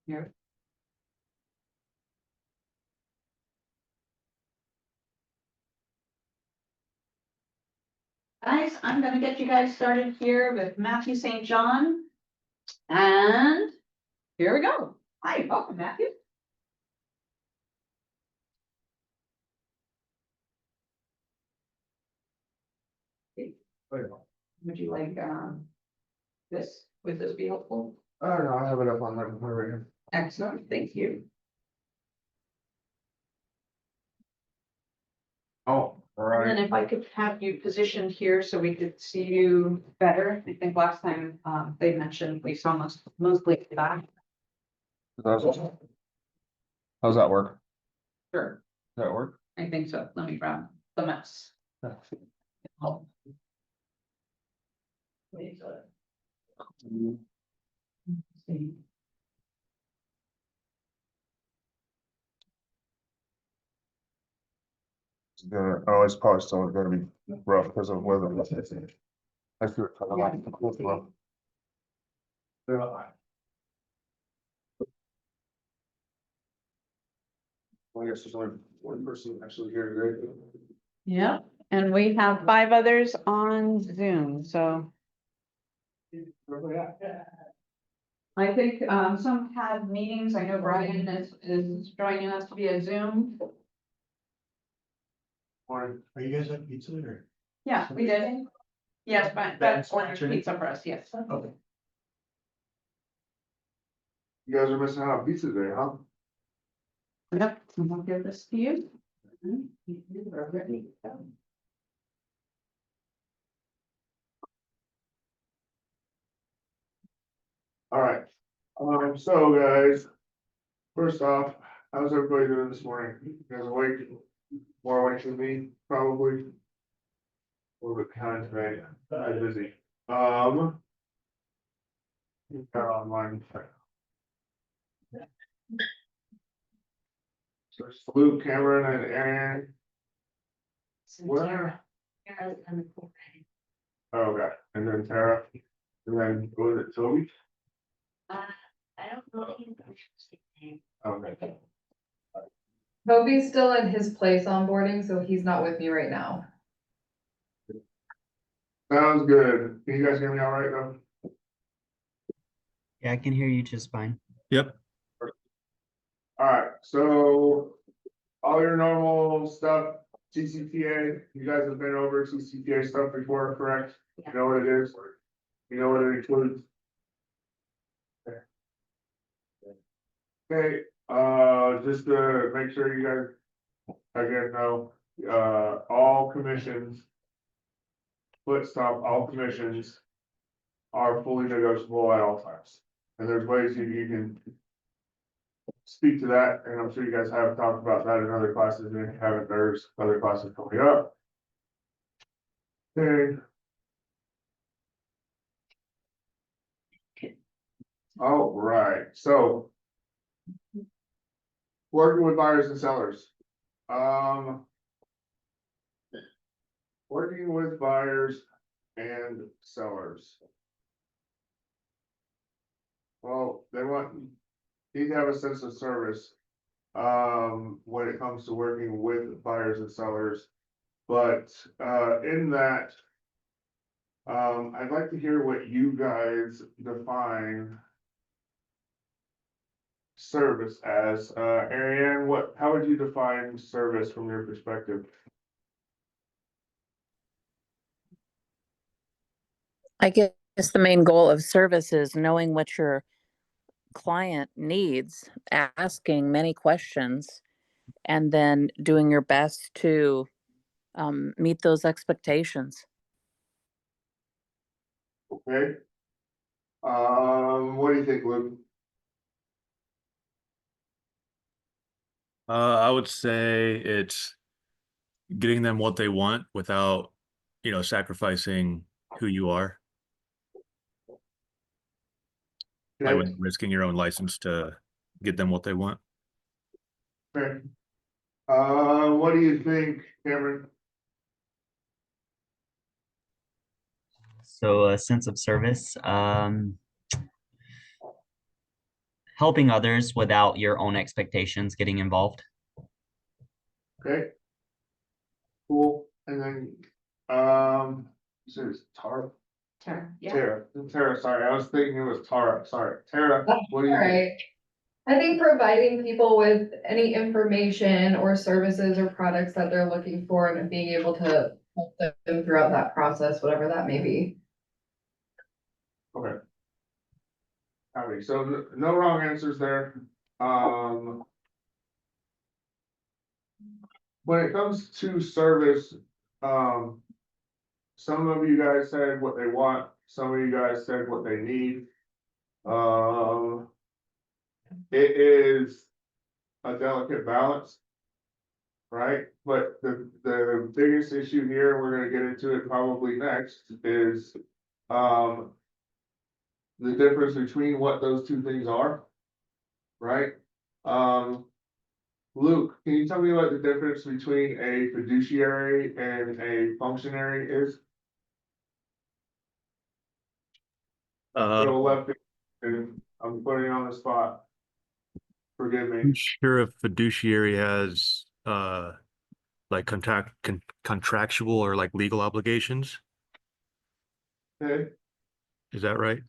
Here. Guys, I'm gonna get you guys started here with Matthew St. John. And here we go. Hi, welcome, Matthew. Would you like this? Would this be helpful? I don't know, I have it up on my computer right here. Excellent, thank you. Oh, all And then right. if I could have you positioned here so we could see you better. I think last time they mentioned we saw mostly at the back. How's that work? Sure, Does that work? I think so. Let me grab the mouse. Oh. Wait, see. Oh, it's probably still gonna be rough because of weather. I see it. Rough. Well, I guess there's only one person actually here today. Yeah, and we have 5 others on Zoom, so. I think some had meetings. I know Brian is joining us via Zoom. Morning. Are you guys at pizza or? Yeah, we did. Yes, but that's ordered pizza for us, yes. Okay. You guys are missing out on pizza today, huh? Yep, and I'll give this to you. You are ready to go. All right. So guys, first off, how's everybody doing this morning? You guys awake? More awake than me, probably. A little bit behind today. I'm busy. They're online. So it's Luke, Cameron, and Aaron. Where? Oh, okay, and then Tara, and then was it Toby? I don't know if his name. Okay. Toby's still at his place onboarding, so he's not with me right now. Sounds good. Can you guys hear me all right though? Yeah, I can hear you just fine. All right, so all your normal stuff, CCTA, you guys have been over CCTA stuff before, correct? You know what it is? You know what it includes? Okay, just to make sure you guys, again, know, all commissions. Split stop, all commissions are fully negotiable at all times. And there's ways you can speak to that, and I'm sure you guys have talked about that in other classes, and if you haven't, there's other classes coming up. Okay. All right, so. Working with buyers and sellers. Working with buyers and sellers. Well, they need to have a sense of service. When it comes to working with buyers and sellers. But, in that. I'd like to hear what you guys define. Service as, Ariane, how would you define service from your perspective? I guess the main goal of service is knowing what your client needs, asking many questions, and then doing your best to meet those expectations. Okay. What do you think, Luke? I would say it's getting them what they want without, sacrificing who you are. By Okay. risking your own license to get them what they want. Okay. What do you think, Cameron? So a sense of service. helping others without your own expectations getting involved. Okay. Cool, and then, so it's Tara, Tara, sorry, I was thinking it was Tara, sorry, Tara, what do you think? Alright. I think providing people with any information or services or products that they're looking for and being able to help them throughout that process, whatever that may be. Okay. Alright, so no wrong answers there, when it comes to service, some of you guys said what they want, some of you guys said what they need. It is a delicate balance. Right, but the biggest issue here, we're gonna get into it probably next, is, the difference between what those two things are. Right? Luke, can you tell me what the difference between a fiduciary and a functionary is? Go left, and I'm putting you on the spot. Forgive me. I'm sure if fiduciary has like contractual or like legal obligations. Okay, Is that right?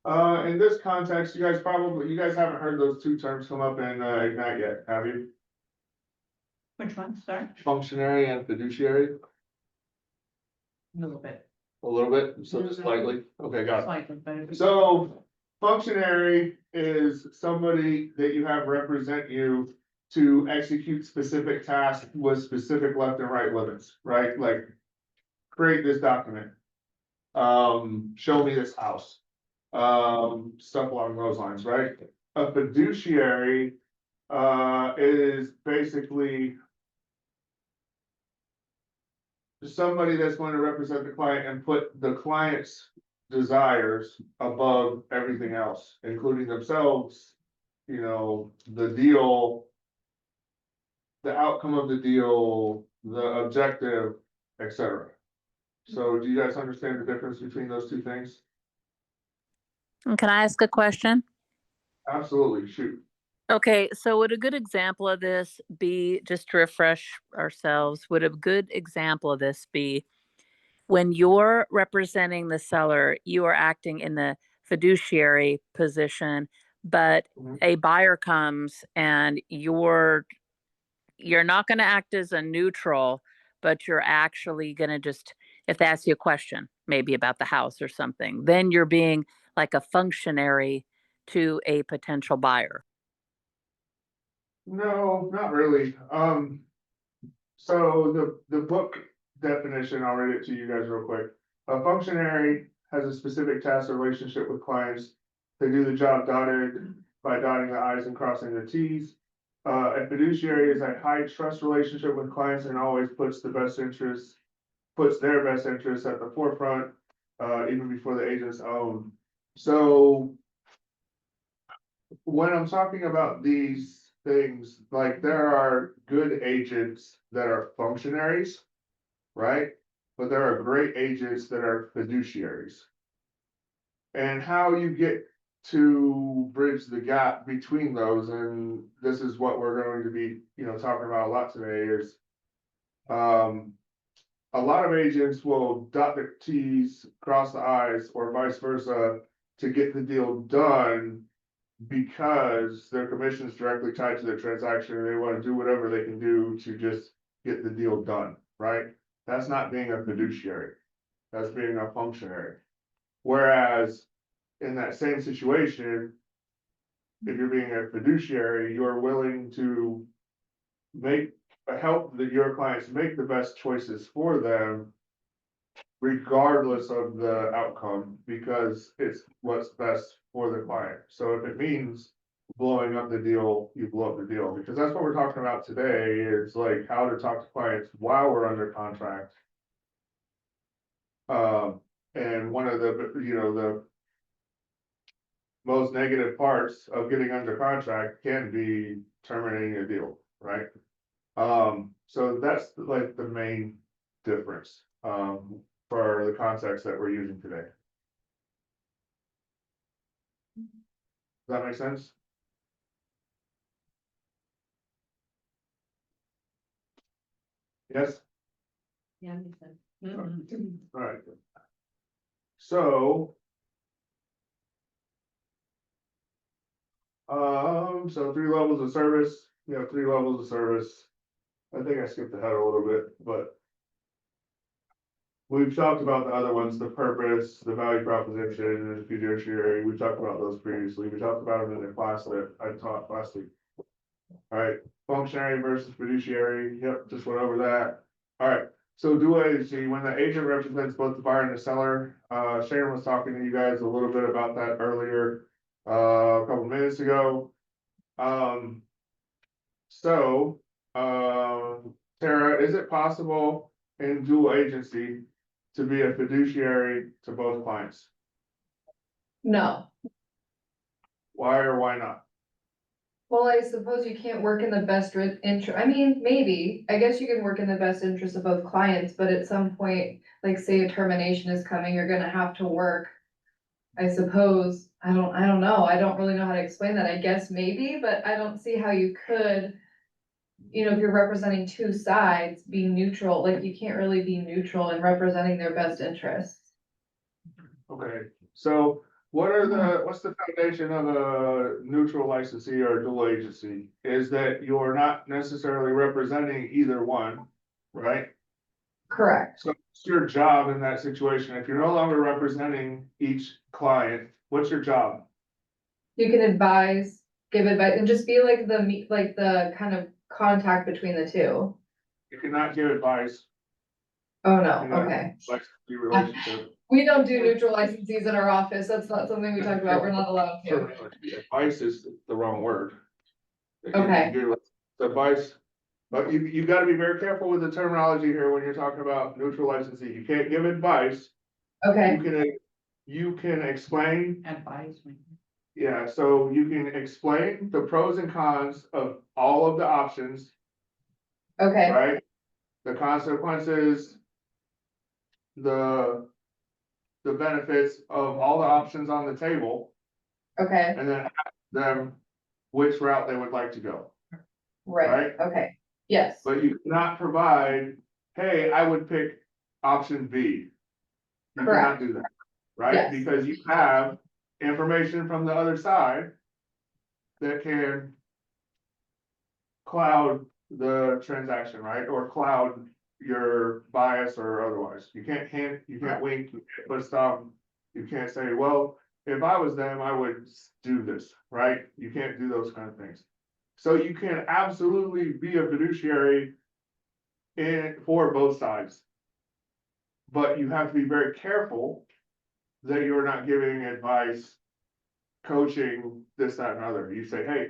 in this context, you guys haven't heard those two terms come up in Ignite yet, have you? Which one, sorry? Functionary and fiduciary, A little bit. a little bit, so just slightly, okay, got it. Slightly, but if- So, functionary is somebody that you have represent you to execute specific tasks with specific left and right limits, right? Like, create this document. Show me this house. Stuff along those lines, right? A fiduciary, is basically somebody that's going to represent the client and put the client's desires above everything else, including themselves, you know, the deal, the outcome of the deal, the objective, etc. So do you guys understand the difference between those two things? And can I ask a question? Absolutely, shoot. Okay, so would a good example of this be, just to refresh ourselves, would a good example of this be when you're representing the seller, you are acting in the fiduciary position, but Mhm. a buyer comes and you're not going to act as a neutral, but you're actually going to just, if they ask you a question, maybe about the house or something, then you're being like a functionary to a potential buyer. No, not really. So the book definition, I'll read it to you guys real quick. A functionary has a specific task or relationship with clients. They do the job by dotting the i's and crossing the t's. A fiduciary is a high trust relationship with clients and always puts their best interests at the forefront, even before the agent's own. So when I'm talking about these things, like there are good agents that are functionaries, right? But there are great agents that are fiduciaries. And how you get to bridge the gap between those, and this is what we're going to be, talking about a lot today, is a lot of agents will dot the T's, cross the I's, or vice versa to get the deal done because their commission is directly tied to their transaction and they want to do whatever they can do to just get the deal done, right? That's not being a fiduciary. That's being a functionary. Whereas in that same situation, if you're being a fiduciary, you're willing to help your clients make the best choices for them, regardless of the outcome, because it's what's best for the client. So if it means blowing up the deal, you blow up the deal, because that's what we're talking about today, is like how to talk to clients while we're under contract. And one of the most negative parts of getting under contract can be terminating a deal, right? So that's like the main difference, for the context that we're using today. Does that make sense? Yes? Yeah, makes sense. Alright. So. So 3 levels of service, you have 3 levels of service. I think I skipped ahead a little bit, but. We've talked about the other ones, the purpose, the value proposition, and the fiduciary, we talked about those previously, we talked about them in the class that I taught last week. Alright, functionary versus fiduciary, yep, just went over that. Alright, so dual agency, when the agent represents both the buyer and the seller, Sharon was talking to you guys a little bit about that earlier. A couple minutes ago. So, Tara, is it possible in dual agency to be a fiduciary to both clients? No. Why or why not? Well, I suppose you can't work in the best interest, I mean, maybe, I guess you can work in the best interest of both clients, but at some point, like say a termination is coming, you're gonna have to work. I suppose, I don't know, I don't really know how to explain that, I guess maybe, but I don't see how you could. You know, if you're representing two sides, be neutral, like you can't really be neutral in representing their best interests. Okay, so what's the foundation of a neutral licensee or dual agency? Is that you're not necessarily representing either one, right? Correct. So what's your job in that situation? If you're no longer representing each client, what's your job? You can advise, give advice, and just be like the kind of contact between the two. You cannot give advice. Oh, no, You know, okay. licensee relationship. We don't do neutral licensees in our office, that's not something we talked about, we're not allowed to. Advice is the wrong word. Okay. Advice, but you gotta be very careful with the terminology here when you're talking about neutral licensee. You can't give advice. Okay, You can explain, Advise me. yeah, so you can explain the pros and cons of all of the options, okay, right? The consequences. The benefits of all the options on the table, okay, and then ask them which route they would like to go. right, okay, yes, But you cannot provide, hey, I would pick option B. You cannot Correct. do that, right? Yes. Because you have information from the other side that can cloud the transaction, right? Or cloud your bias or otherwise. You can't wink, you can't put a stop. You can't say, well, if I was them, I would do this, right? You can't do those kind of things. So you can absolutely be a fiduciary for both sides. But you have to be very careful that you're not giving advice, coaching, this, that, and other. You say, hey.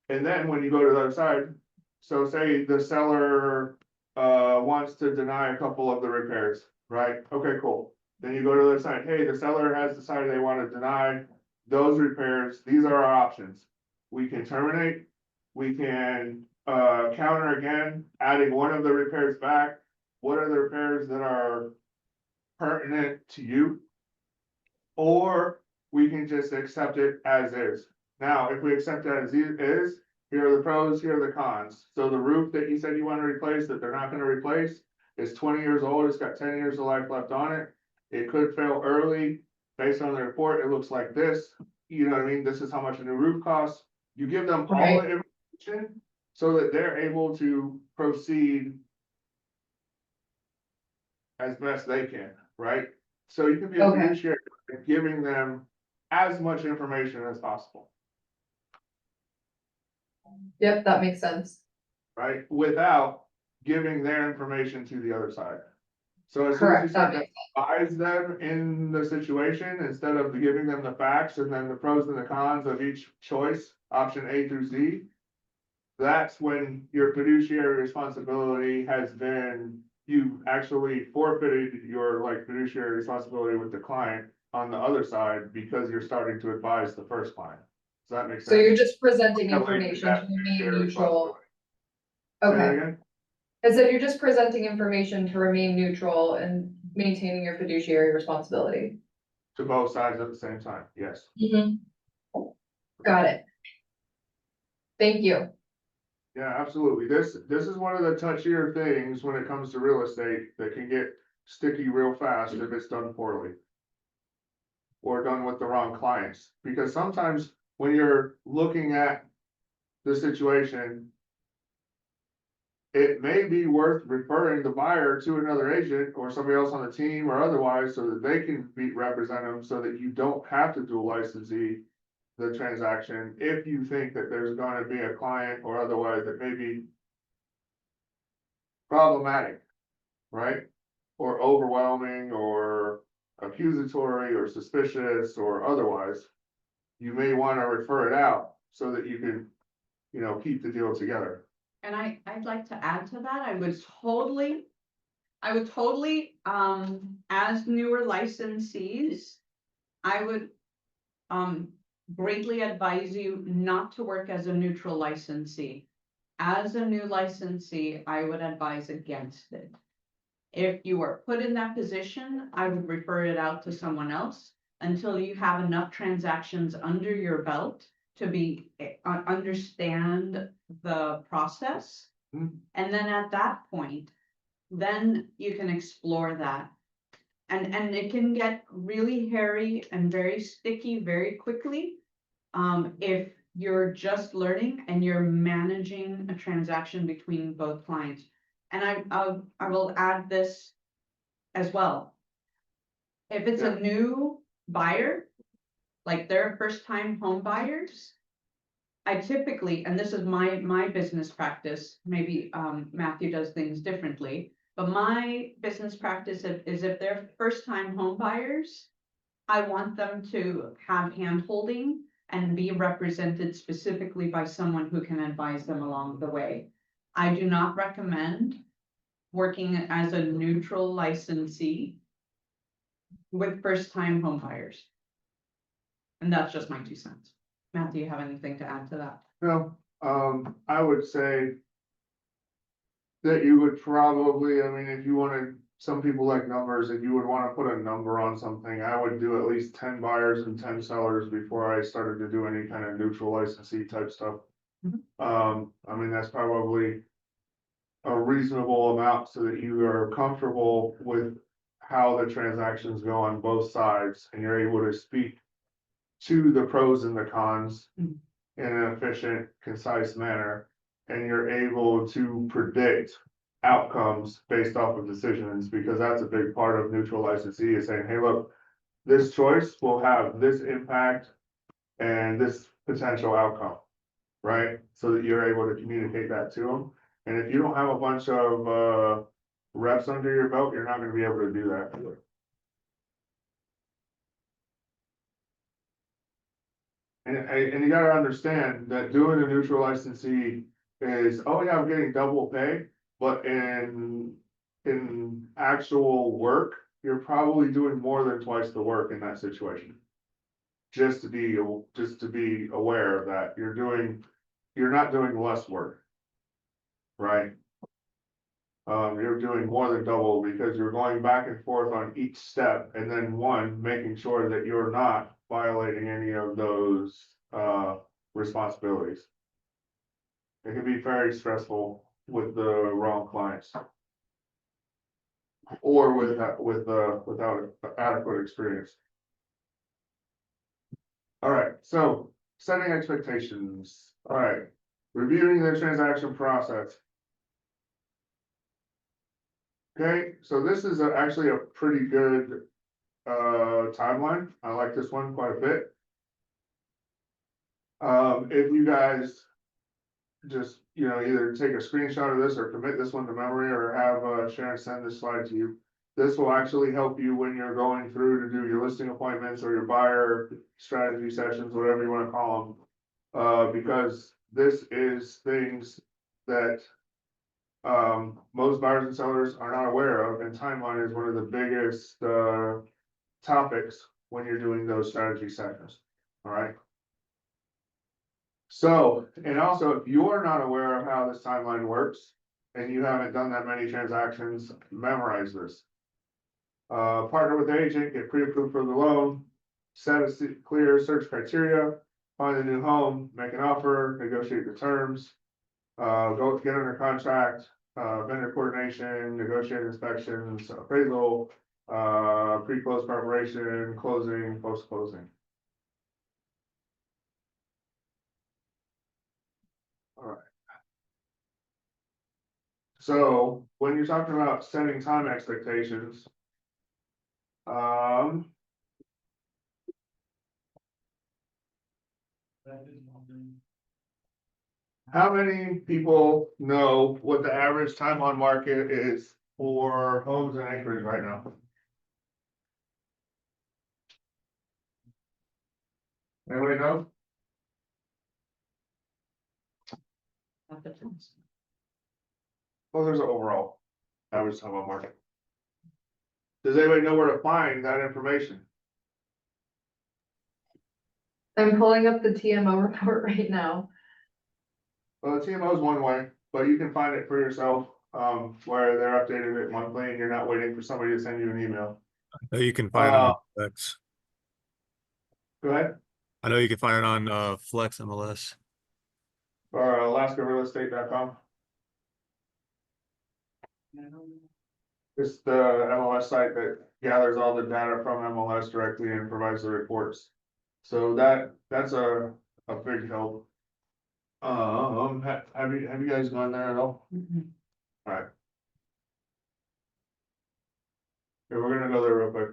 And then when you go to the other side, so say the seller wants to deny a couple of the repairs, right? Okay, cool. Then you go to the other side, hey, the seller has decided they want to deny those repairs. These are our options. We can terminate, we can counter again, adding one of the repairs back. What are the repairs that are pertinent to you? Or we can just accept it as is. Now, if we accept it as is, here are the pros, here are the cons. So the roof that you said you want to replace, that they're not gonna replace, is 20 years old, it's got 10 years of life left on it. It could fail early, based on the report, it looks like this, you know what I mean, this is how much a new roof costs. You give them all Right. the information, so that they're able to proceed as best they can, right? So you can be a Okay. fiduciary, giving them as much information as possible. yep, that makes sense. Right, without giving their information to the other side. So as soon as you Correct, start that to advise them in the situation, instead of giving them the facts and then the pros and the cons of each choice, option A through Z. That's when your fiduciary responsibility has been, you actually forfeited your like fiduciary responsibility with the client on the other side, because you're starting to advise the first client. Does that make sense? So you're just presenting Deleting information that to remain fiduciary neutral. responsibility. Say that Okay, again? and so you're just presenting information to remain neutral and maintaining your fiduciary responsibility. To both sides at the same time, yes. Got it. Thank you. Yeah, absolutely. This is one of the touchier things when it comes to real estate that can get sticky real fast if it's done poorly. Or done with the wrong clients, because sometimes when you're looking at the situation, it may be worth referring the buyer to another agent or somebody else on the team or otherwise, so that they can represent them, so that you don't have to dual licensee the transaction, if you think that there's gonna be a client or otherwise that may be problematic, right? Or overwhelming, or accusatory, or suspicious, or otherwise. You may wanna refer it out so that you can, keep the deal together. And I'd like to add to that, I would totally, as newer licensees, I would, greatly advise you not to work as a neutral licensee. As a new licensee, I would advise against it. If you are put in that position, I would refer it out to someone else until you have enough transactions under your belt to understand the process. Mhm. And then at that point, then you can explore that. And it can get really hairy and very sticky very quickly. If you're just learning and you're managing a transaction between both clients. And I will add this as well. If it's a new buyer, like they're first time home buyers, I typically, and this is my business practice, maybe Matthew does things differently, but my business practice is if they're first time home buyers, I want them to have hand holding and be represented specifically by someone who can advise them along the way. I do not recommend working as a neutral licensee with first-time home buyers. And that's just my 2 cents. Matt, do you have anything to add to that? No, I would say that you would probably, if you wanted, some people like numbers, if you would wanna put a number on something, I would do at least 10 buyers and 10 sellers before I started to do any kind of neutral licensee type stuff. That's probably a reasonable amount so that you are comfortable with how the transactions go on both sides and you're able to speak to the pros and the cons in an efficient, concise manner. And you're able to predict outcomes based off of decisions, because that's a big part of neutral licensee is saying, hey, look, this choice will have this impact and this potential outcome, right? So that you're able to communicate that to them. And if you don't have a bunch of reps under your belt, you're not gonna be able to do that. And you gotta understand that doing a neutral licensee is, oh yeah, I'm getting double pay, but in actual work, you're probably doing more than twice the work in that situation. Just to be aware of that, you're not doing less work. Right? You're doing more than double because you're going back and forth on each step, and then making sure that you're not violating any of those responsibilities. It can be very stressful with the wrong clients. Or without adequate experience. All right, so setting expectations. All right, reviewing the transaction process. Okay, so this is actually a pretty good timeline. I like this one quite a bit. If you guys just, either take a screenshot of this or commit this one to memory, or have Sharon send this slide to you. This will actually help you when you're going through to do your listing appointments or your buyer strategy sessions, whatever you want to call them. Because this is things that most buyers and sellers are not aware of, and timeline is one of the biggest topics when you're doing those strategy sessions. All right. So, and also, if you're not aware of how this timeline works and you haven't done that many transactions, memorize this. Partner with the agent, get pre-approved for the loan, set a clear search criteria, find a new home, make an offer, negotiate the terms. Go get under contract, vendor coordination, negotiate inspections, appraisal, pre-close preparation, closing, post-closing. Alright. So, when you're talking about setting time expectations. How many people know what the average time on market is for homes in Anchorage right now? Anybody know? Well, there's an overall average time on market. Does anybody know where to find that information? I'm pulling up the TMO report right now. Well, the TMO is one way, but you can find it for yourself, where they're updating it monthly and you're not waiting for somebody to send you an email. I know you can find it on Flex. Go ahead, I know you can find it on Flex MLS. or alaskarealestate.com. It's the MLS site that gathers all the data from MLS directly and provides the reports. So that's a big help. Have you guys gone there at all? Alright. Okay, we're gonna go there real quick.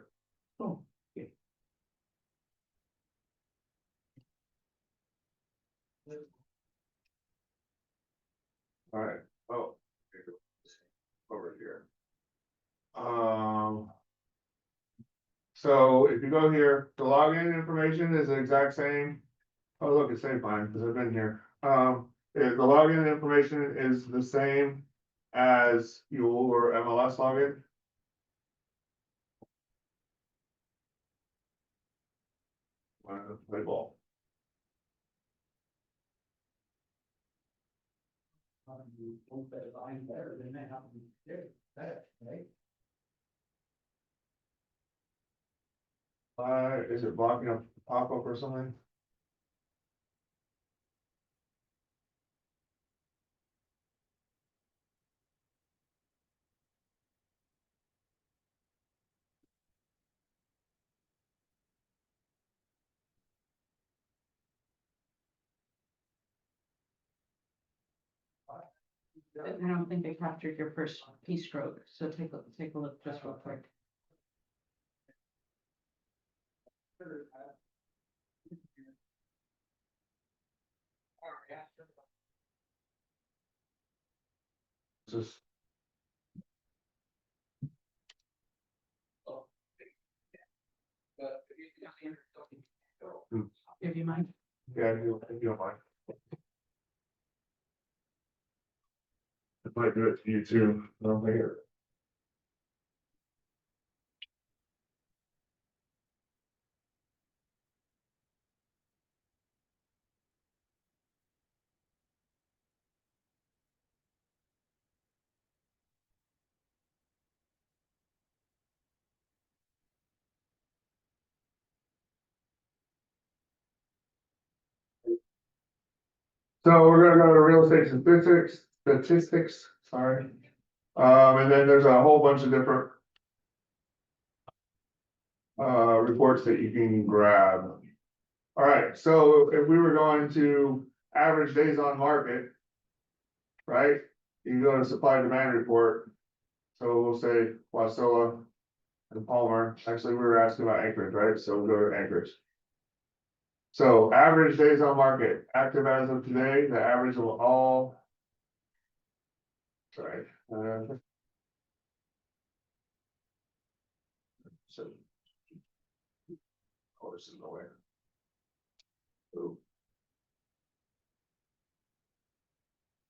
Oh. Alright, oh. Over here. So if you go here, the login information is the exact same. Oh, look, it's same fine, because I've been here. The login information is the same as your MLS login. Play ball. Is it blocking a pop-up or something? I don't think they captured your first keystroke, so take a look just real quick. Just. Give you mine. Yeah, if you don't mind. I might do it to you too. No, here. So we're gonna go to real estate statistics, sorry. And then there's a whole bunch of different. Reports that you can grab. Alright, so if we were going to average days on market. Right, you can go to supply demand report. So we'll say Wasilla and Palmer, actually, we were asking about Anchorage, right, so we'll go to Anchorage. So average days on market, active as of today, the average of all. Sorry. So. Oh, this is nowhere. Ooh.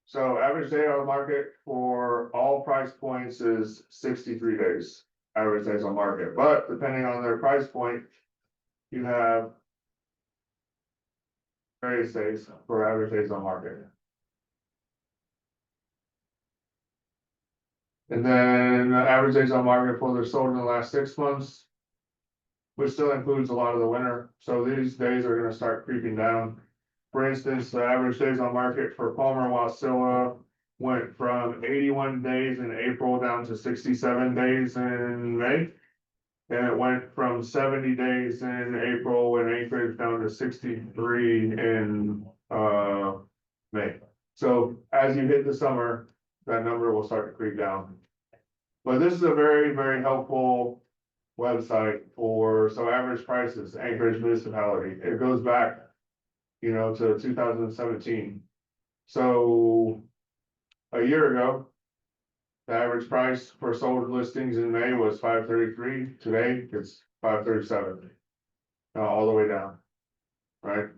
So average day on market for all price points is 63 days, average days on market, but depending on their price point. You have. Various days for average days on market. And then average days on market for they're sold in the last 6 months. which still includes a lot of the winter, so these days are gonna start creeping down. For instance, the average days on market for Palmer Wasilla went from 81 days in April down to 67 days in May. And it went from 70 days in April in Anchorage down to 63 in May. So as you hit the summer, that number will start to creep down. But this is a very, very helpful website for, so average prices, Anchorage municipality, it goes back, you know, to 2017. So a year ago, the average price for sold listings in May was $533. Today, it's $537. All the way down, right?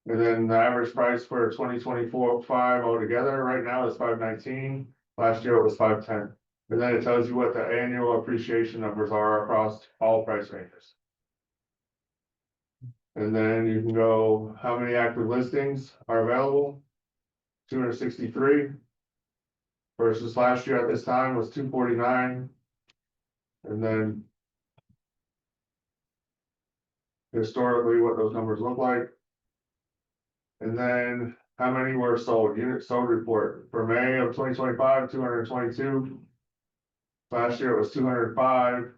And then the average price for 2024-5 altogether right now is $519. Last year it was $510. And then it tells you what the annual appreciation numbers are across all price ranges. And then you can go, how many active listings are available? 263. Versus last year at this time was 249. And then historically what those numbers look like. And then how many were sold, units sold report for May of 2025, 222. Last year it was 205.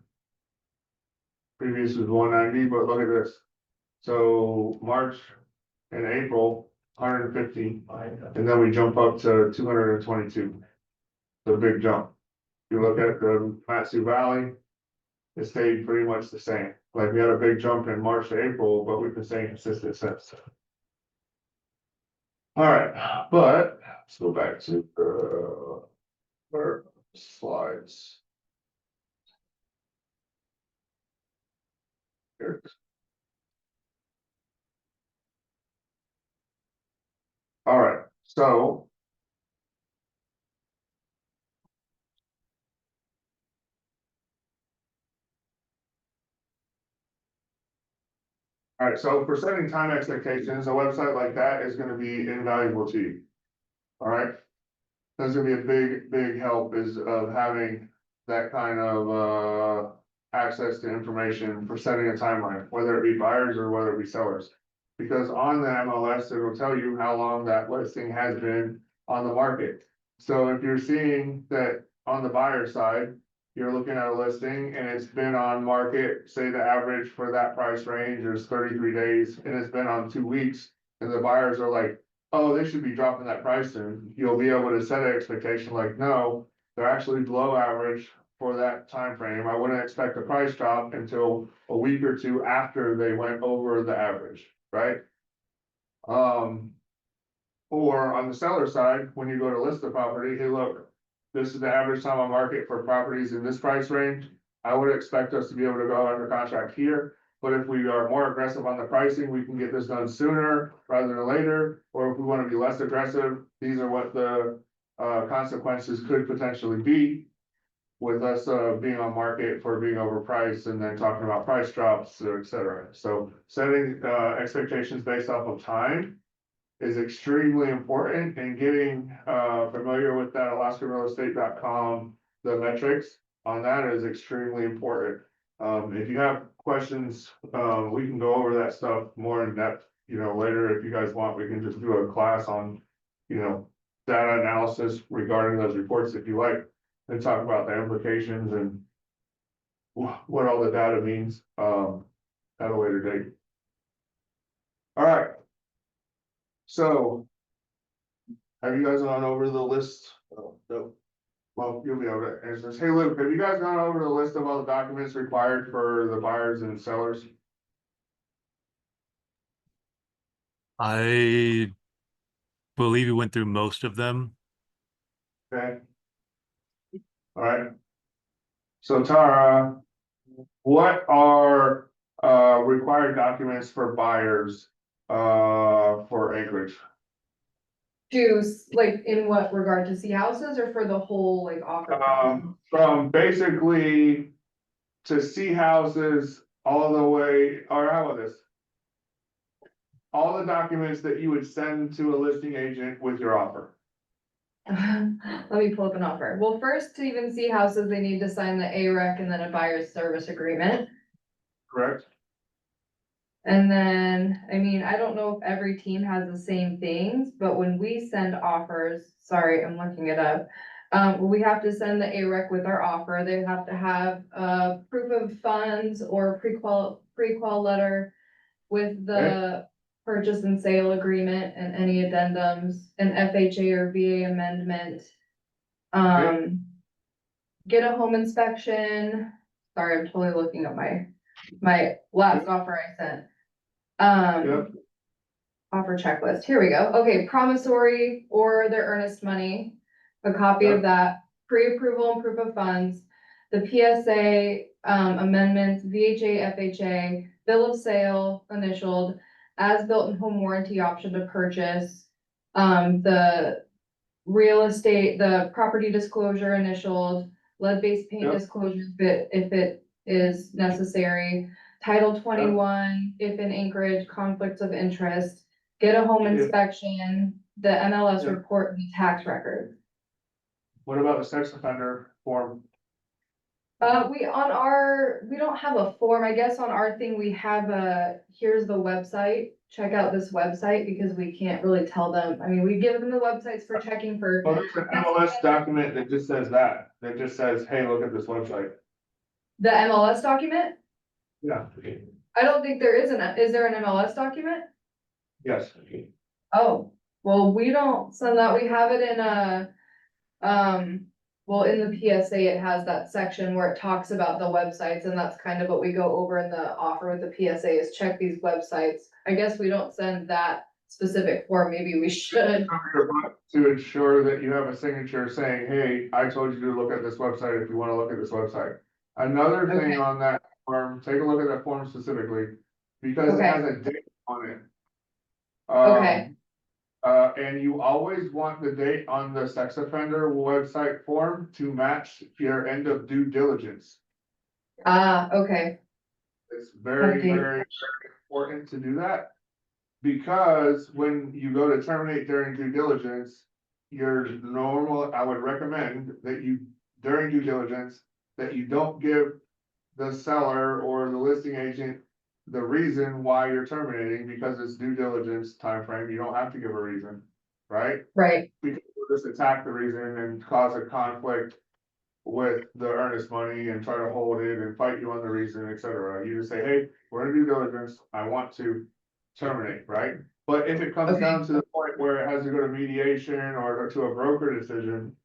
Previous was 190, but look at this. So March and April, 150, and then we jump up to 222. The big jump. If you look at the Matsu Valley, it stayed pretty much the same. Like we had a big jump in March to April, but we've been staying consistent since. All right, but let's go back to our slides. Here. All right, so all right, so for setting time expectations, a website like that is gonna be invaluable to you. All right? That's gonna be a big, big help is of having that kind of access to information for setting a timeline, whether it be buyers or whether it be sellers. Because on the MLS, it'll tell you how long that listing has been on the market. So if you're seeing that on the buyer side, you're looking at a listing and it's been on market, say the average for that price range is 33 days and it's been on 2 weeks. And the buyers are like, oh, they should be dropping that price soon. You'll be able to set an expectation like, no, they're actually below average for that time frame. I wouldn't expect a price drop until a week or two after they went over the average, right? Or on the seller side, when you go to list the property, hey, look, this is the average time on market for properties in this price range. I would expect us to be able to go under contract here. But if we are more aggressive on the pricing, we can get this done sooner rather than later. Or if we want to be less aggressive, these are what the consequences could potentially be with us being on market for being overpriced and then talking about price drops, et cetera. So setting expectations based off of time is extremely important, and getting familiar with that alaskarealestate.com, the metrics on that is extremely important. If you have questions, we can go over that stuff more in depth, you know, later. If you guys want, we can just do a class on, you know, data analysis regarding those reports if you like, and talk about the implications and what all the data means at a later date. All right. So, have you guys gone over the list? Oh, no. Well, you'll be able to answer this. Hey, Luke, have you guys gone over the list of all the documents required for the buyers and sellers? I believe you went through most of them. Okay. All right. So Tara, what are required documents for buyers for Anchorage? Like in what regard, to see houses or for the whole like offer? From basically to see houses all the way, or how about this? All the documents that you would send to a listing agent with your offer. Let me pull up an offer. Well, first, to even see houses, they need to sign the AREC and then a buyer's service agreement. Correct? And then, I mean, I don't know if every team has the same things, but when we send offers, sorry, I'm looking it up. We have to send the AREC with our offer. They have to have proof of funds or pre-qual letter with the purchase and sale agreement and any addendums, an FHA or VA amendment. Get a home inspection. Sorry, I'm totally looking at my last offer I sent. Yep. Offer checklist, here we go. Okay, promissory or their earnest money, a copy Yep. of that, pre-approval and proof of funds, the PSA amendments, VHA, FHA, bill of sale initialed, as-built and home warranty option to purchase, the real estate, the property disclosure initialed, lead-based paint Yep. disclosure if it is necessary, Title 21, if in Anchorage, conflicts of interest, get a home Yeah. inspection, the MLS Yeah. report, and the tax record. What about the sex offender form? We don't have a form, I guess on our thing, we have here's the website, check out this website, because we can't really tell them, I mean, we give them the websites for checking for. Well, there's an MLS document that just says that just says, hey, look at this website. The MLS document? Yeah. I don't think there is is there an MLS document? Yes. Oh, well, we don't send that, we have it in well, in the PSA, it has that section where it talks about the websites, and that's kind of what we go over in the offer with the PSA is check these websites. I guess we don't send that specific form, maybe we should. To ensure that you have a signature saying, hey, I told you to look at this website if you wanna look at this website. Another thing Okay. on that form, take a look at that form specifically, because it Okay. has a date on it. Okay. And you always want the date on the sex offender website form to match your end of due diligence. Okay, It's very, Okay. very, very important to do that. Because when you go to terminate during due diligence, I would recommend that you, during due diligence, that you don't give the seller or the listing agent the reason why you're terminating, because it's due diligence timeframe, you don't have to give a reason, right? right, Because you'll just attack the reason and cause a conflict with the earnest money and try to hold it and fight you on the reason, et cetera. You just say, hey, we're in due diligence, I want to terminate, right? But if it comes Okay. down to the point where it has to go to mediation or to a broker decision,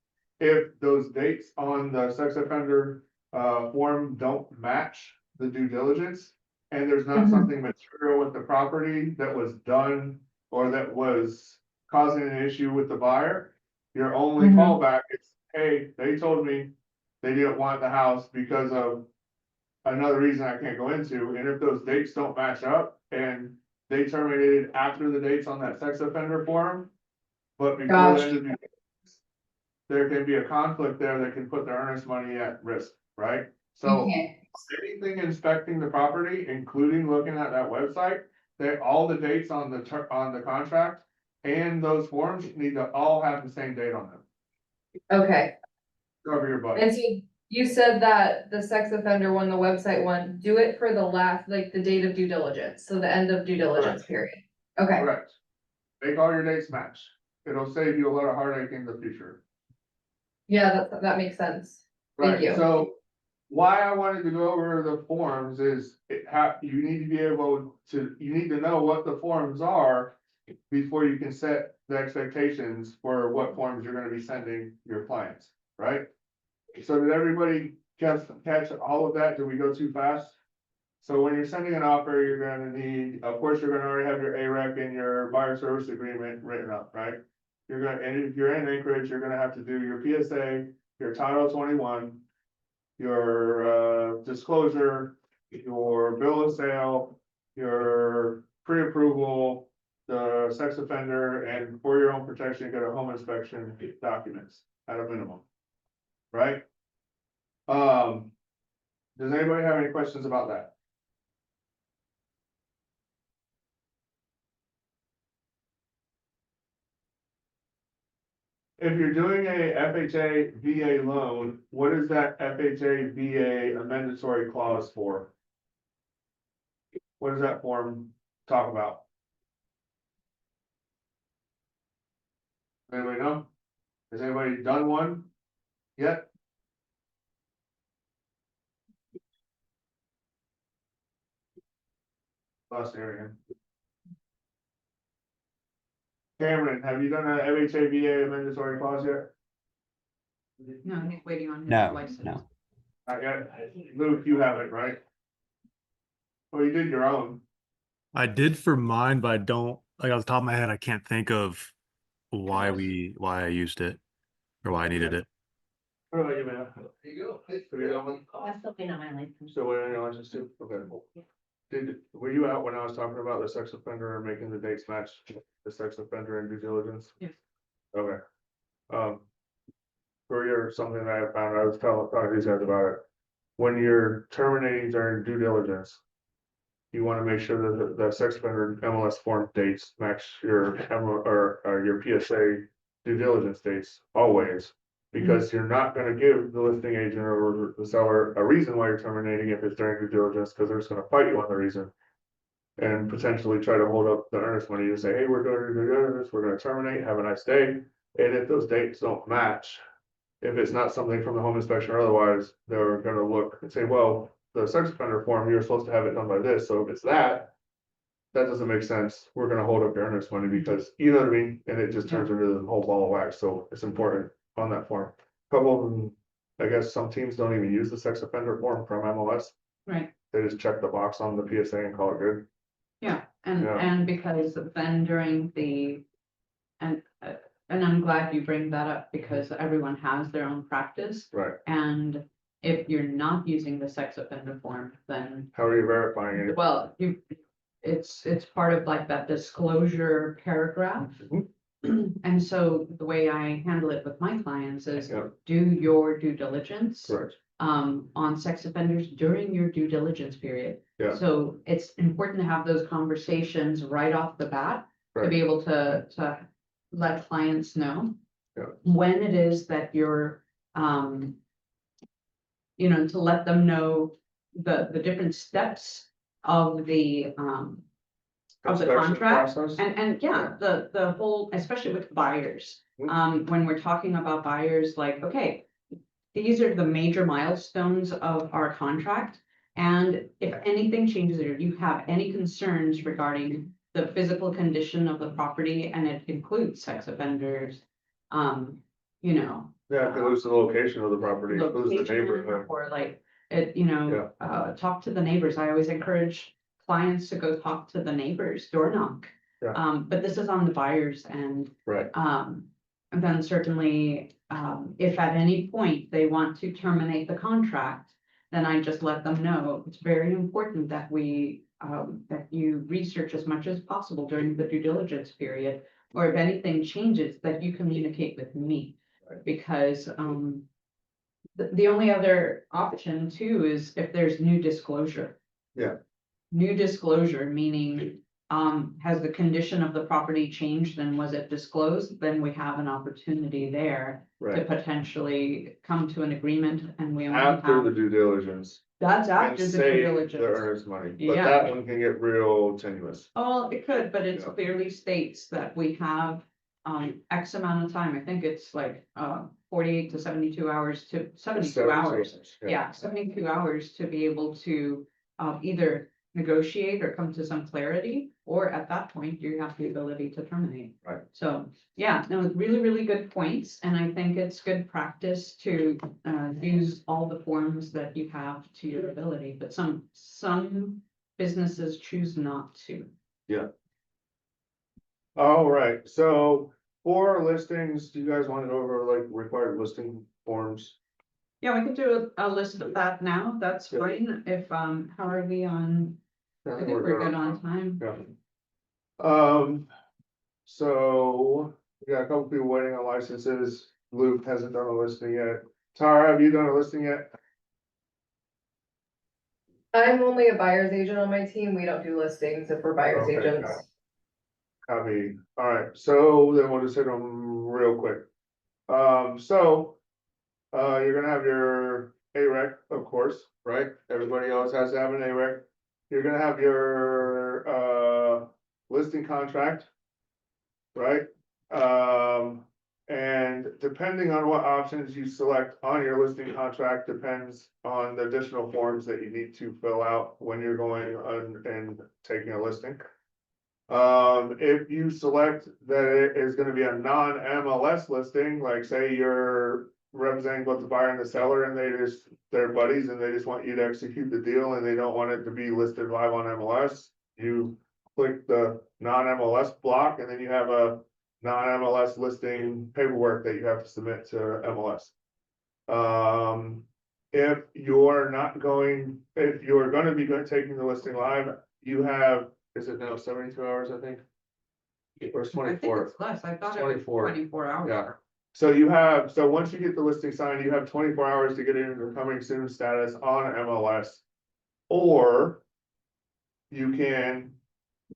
if those dates on the sex offender form don't match the due diligence, and there's not Mhm. something material with the property that was done or that was causing an issue with the buyer, your only Mhm. fallback is, hey, they told me they didn't want the house because of another reason I can't go into, and if those dates don't match up and they terminated after the dates on that sex offender form, but before the Gosh. end of due diligence, there can be a conflict there that can put the earnest money at risk, right? So Okay. anything inspecting the property, including looking at that website, all the dates on the contract and those forms need to all have the same date on them. Okay, Cover your butt. and so you said that the sex offender one, the website one, do it for the last, like the date of due diligence, so the end of due diligence period. Okay, Correct. Make all your dates match. It'll save you a lot of heartache in the future. yeah, that makes sense. Thank Right, you. so why I wanted to go over the forms is you need to be able to, you need to know what the forms are before you can set the expectations for what forms you're gonna be sending your clients, right? So did everybody catch all of that? Did we go too fast? So when you're sending an offer, you're gonna need, of course, you're gonna already have your AREC and your buyer service agreement written up, right? And if you're in Anchorage, you're gonna have to do your PSA, your Title 21, your disclosure, your bill of sale, your pre-approval, the sex offender, and for your own protection, get a home inspection documents at a minimum. Right? Does anybody have any questions about that? if you're doing a FHA VA loan, what is that FHA VA amendatory clause for? What does that form talk about? Anybody know? Has anybody done one yet? Lost area. Cameron, have you done a FHA VA amendatory clause yet? No, he's waiting on his No, license. no. Not yet. Luke, you haven't, right? Well, you did your own. I did for mine, but I don't, like, off the top of my head, I can't think of why I used it or why I needed it. What about you, man? There you go. Have you done one? That's something on my license. So wait on your license too? Okay. Were you out when I was talking about the sex offender and making the dates match the sex offender and due diligence? Yes. Okay. For your, something that I found, I was talking to these guys about it. When you're terminating during due diligence, you want to make sure that the sex offender MLS form dates match your or your PSA due diligence dates always. Because you're not gonna give the listing agent or the seller a reason why you're terminating if it's during due diligence, because they're just gonna fight you on the reason. And potentially try to hold up the earnest money to say, hey, we're doing due diligence, we're gonna terminate, have a nice day. And if those dates don't match, if it's not something from the home inspection or otherwise, they're gonna look and say, well, the sex offender form, you're supposed to have it done by this, so if it's that. That doesn't make sense, we're gonna hold up your earnest money because, you know what I mean, and it just turns into the whole ball of wax, so it's important on that form. Couple of them, I guess some teams don't even use the sex offender form from MLS, Right, they just check the box on the PSA and call it good. yeah, Yeah. and because then during the, and I'm glad you bring that up because everyone has their own practice. Right, And if you're not using the sex offender form, then, how are you verifying it? well, it's part of like that disclosure paragraph. Mhm. And so the way I handle it with my clients is Yeah. do your due diligence. Correct, On sex offenders during your due diligence period. Yeah. So it's important to have those conversations right off the bat, to Right. be able to let clients know. Yeah. When it is that you're, to let them know the different steps of the Inspection contract. process? And yeah, the whole, especially with buyers, Mhm. when we're talking about buyers, like, okay. These are the major milestones of our contract. And if anything changes or you have any concerns regarding the physical condition of the property, and it includes sex offenders. You know, Yeah, if you lose the location of the property, lose the location neighborhood. or like, talk to the neighbors. I always encourage clients to go talk to the neighbors, door knock. Yeah. But this is on the buyer's end. Right, And then certainly, if at any point they want to terminate the contract, then I just let them know. It's very important that that you research as much as possible during the due diligence period. Or if anything changes, that you communicate with me. Right. Because, the only other option too is if there's new disclosure. Yeah. New disclosure, meaning, has the condition of the property changed and was it disclosed? Then we have an opportunity there to right. potentially come to an agreement and we only After the have, due diligence. that's And after the due save the diligence. earnest money, but Yeah. that one can get real tenuous. Oh, it could, but it Yeah. clearly states that we have, X amount of time. I think it's like, 48 to 72 hours to 72 hours. Yeah, 72 hours to be able to, either negotiate or come to some clarity, or at that point, you have the ability to terminate. Right. So, yeah, no, really, really good points, and I think it's good practice to, use all the forms that you have to your ability, but some businesses choose not to. All right, so for listings, do you guys want to go over like required listing forms? Yeah, we could do a list of that now, that's Yeah. fine, if, how are we on, I think we're good on time. Yeah. So we got a couple people waiting on licenses. Luke hasn't done a listing yet. Tara, have you done a listing yet? I'm only a buyer's agent on my team. We don't do listings if we're buyer's Okay, agents. Copy. All right, so then we'll just hit them real quick. So. You're gonna have your AREC, of course, right? Everybody else has to have an AREC. You're gonna have your, listing contract. Right? And depending on what options you select on your listing contract depends on the additional forms that you need to fill out when you're going on and taking a listing. If you select that it is gonna be a non-MLS listing, like say you're representing both the buyer and the seller and they're buddies and they just want you to execute the deal and they don't want it to be listed live on MLS, you click the non-MLS block and then you have a non-MLS listing paperwork that you have to submit to MLS. If you're gonna be taking the listing live, you have, is it now 72 hours, I think? Or it's I think 24? it's less, I thought it was 24. 24 hours. Yeah. So once you get the listing signed, you have 24 hours to get it into coming soon status on MLS. Or you can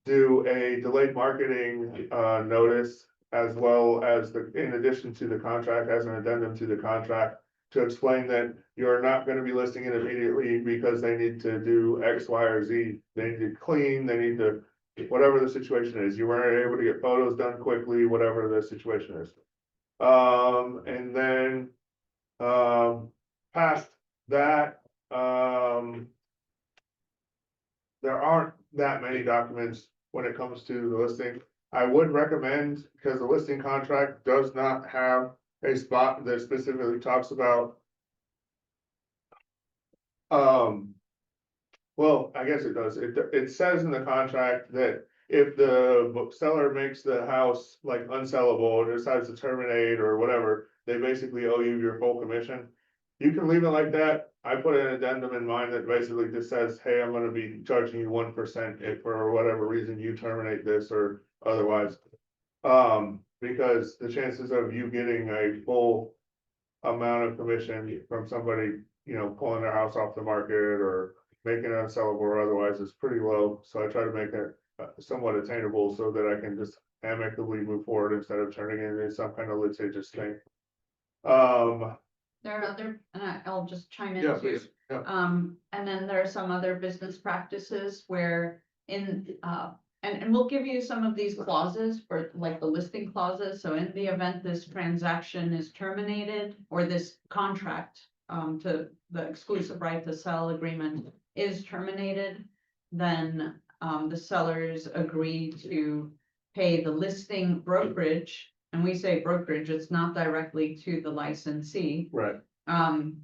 do a delayed marketing notice as well as in addition to the contract, as an addendum to the contract. To explain that you're not gonna be listing it immediately because they need to do X, Y, or Z. They need to clean, they need to, whatever the situation is, you weren't able to get photos done quickly, whatever the situation is. And then, past that, there aren't that many documents when it comes to the listing. I would recommend, because the listing contract does not have a spot that specifically talks about. Well, I guess it does. It says in the contract that if the bookseller makes the house like unsellable or decides to terminate or whatever, they basically owe you your full commission. You can leave it like that. I put an addendum in mine that basically just says, hey, I'm gonna be charging you 1% if for whatever reason you terminate this or otherwise. Because the chances of you getting a full amount of commission from somebody, pulling their house off the market or making it unsellable or otherwise is pretty low. So I try to make it somewhat attainable so that I can just amicably move forward instead of turning it into some kind of litigious thing. There are other, and I'll just chime in Yeah, too. please. Yeah. And then there are some other business practices where and we'll give you some of these clauses for like the listing clauses. So in the event this transaction is terminated or this contract, to the exclusive right to sell agreement is terminated, then, the sellers agree to pay the listing brokerage. And we say brokerage, it's not directly to the licensee. Right. 1%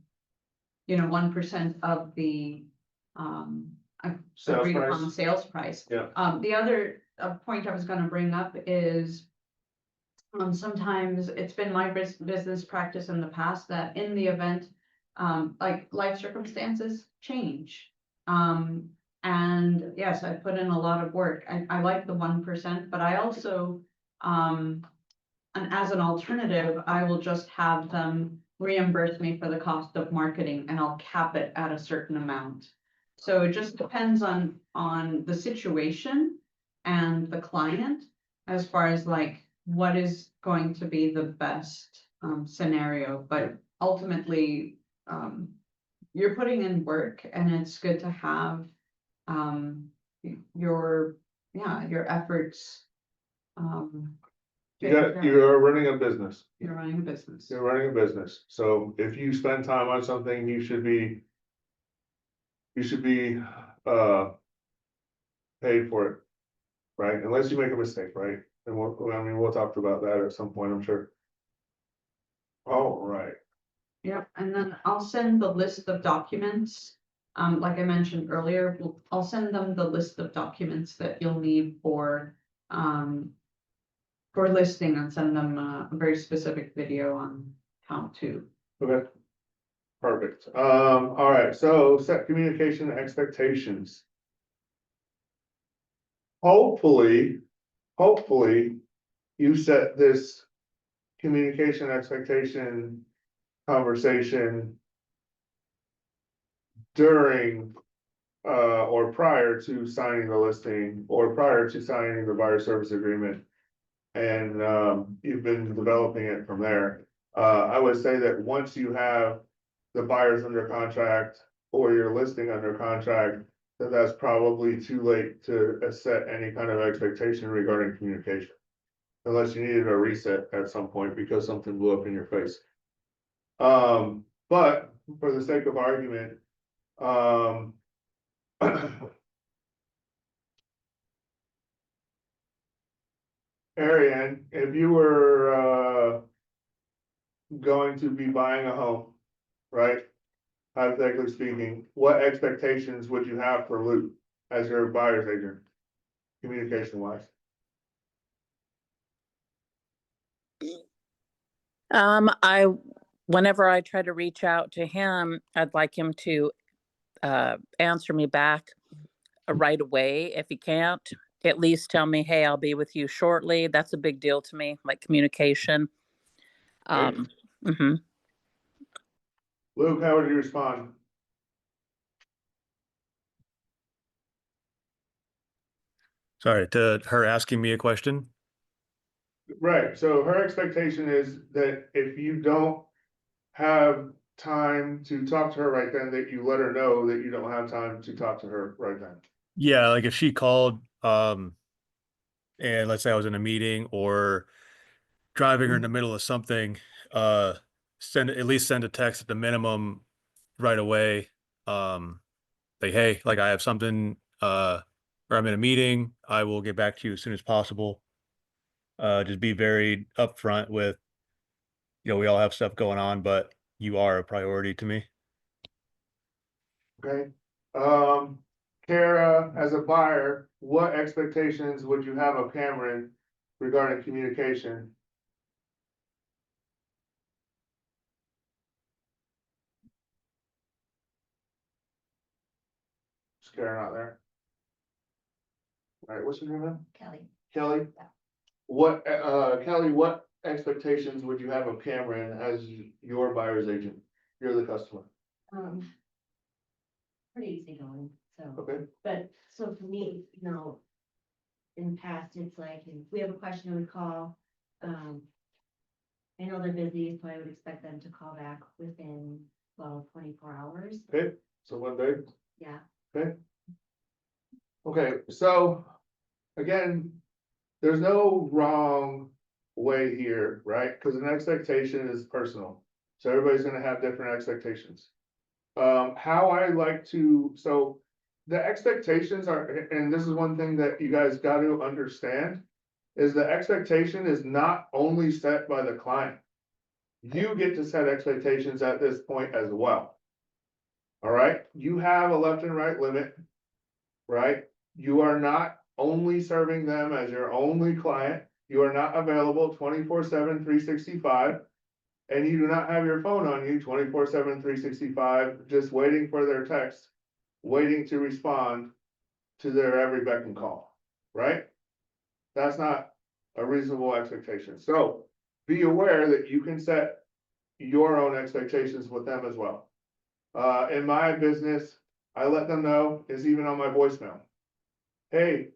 of the, Sales agreed price. upon sales price. Yeah. The other point I was gonna bring up is, sometimes it's been my business practice in the past that in the event, like life circumstances change. And yes, I put in a lot of work. I like the 1%, but I also, and as an alternative, I will just have them reimburse me for the cost of marketing and I'll cap it at a certain amount. So it just depends on the situation and the client as far as like what is going to be the best scenario. But ultimately, you're putting in work and it's good to have your efforts. You're running a business. You're running a business. You're running a business. So if you spend time on something, you should be paid for it, right? Unless you make a mistake, right? And we'll talk about that at some point, I'm sure. All right. Yep, and then I'll send the list of documents. Like I mentioned earlier, I'll send them the list of documents that you'll need for listing and send them a very specific video on how to. Okay. Perfect. All right, so set communication expectations. Hopefully, you set this communication expectation conversation during or prior to signing the listing or prior to signing the buyer service agreement. And you've been developing it from there. I would say that once you have the buyers under contract or your listing under contract, that's probably too late to set any kind of expectation regarding communication. Unless you needed a reset at some point because something blew up in your face. But for the sake of argument, Ariane, if you were, going to be buying a home, right? Hypothetically speaking, what expectations would you have for Luke as your buyer's agent, communication wise? Whenever I try to reach out to him, I'd like him to answer me back right away. If he can't, at least tell me, hey, I'll be with you shortly. That's a big deal to me, like communication. Okay. Mhm. Luke, how would you respond? Sorry, to her asking me a question. Right, so her expectation is that if you don't have time to talk to her right then, that you let her know that you don't have time to talk to her right then. Yeah, like if she called, and let's say I was in a meeting or driving her in the middle of something, at least send a text at the minimum right away. Say, hey, like I have something, or I'm in a meeting, I will get back to you as soon as possible. Just be very upfront with, we all have stuff going on, but you are a priority to me. Okay, Kara, as a buyer, what expectations would you have of Cameron regarding communication? Is Kara not there? All right, what's your name then? Kelly. Kelly? Yeah. What, Kelly, what expectations would you have of Cameron as your buyer's agent? You're the customer, Pretty easygoing, so, okay? but, so for me, in the past, it's like, if we have a question, we call, I know they're busy, so I would expect them to call back within, 24 hours, Okay, so one day, yeah. okay, so, again, there's no wrong way here, right? Cause an expectation is personal, so everybody's gonna have different expectations. How I like to, so the expectations are, and this is one thing that you guys got to understand, is the expectation is not only set by the client. You get to set expectations at this point as well. All right, you have a left and right limit, right? You are not only serving them as your only client. You are not available 24/7, 365. And you do not have your phone on you 24/7, 365, just waiting for their text, waiting to respond to their every beck and call, right? That's not a reasonable expectation. So be aware that you can set your own expectations with them as well. In my business, I let them know, it's even on my voicemail. Hey,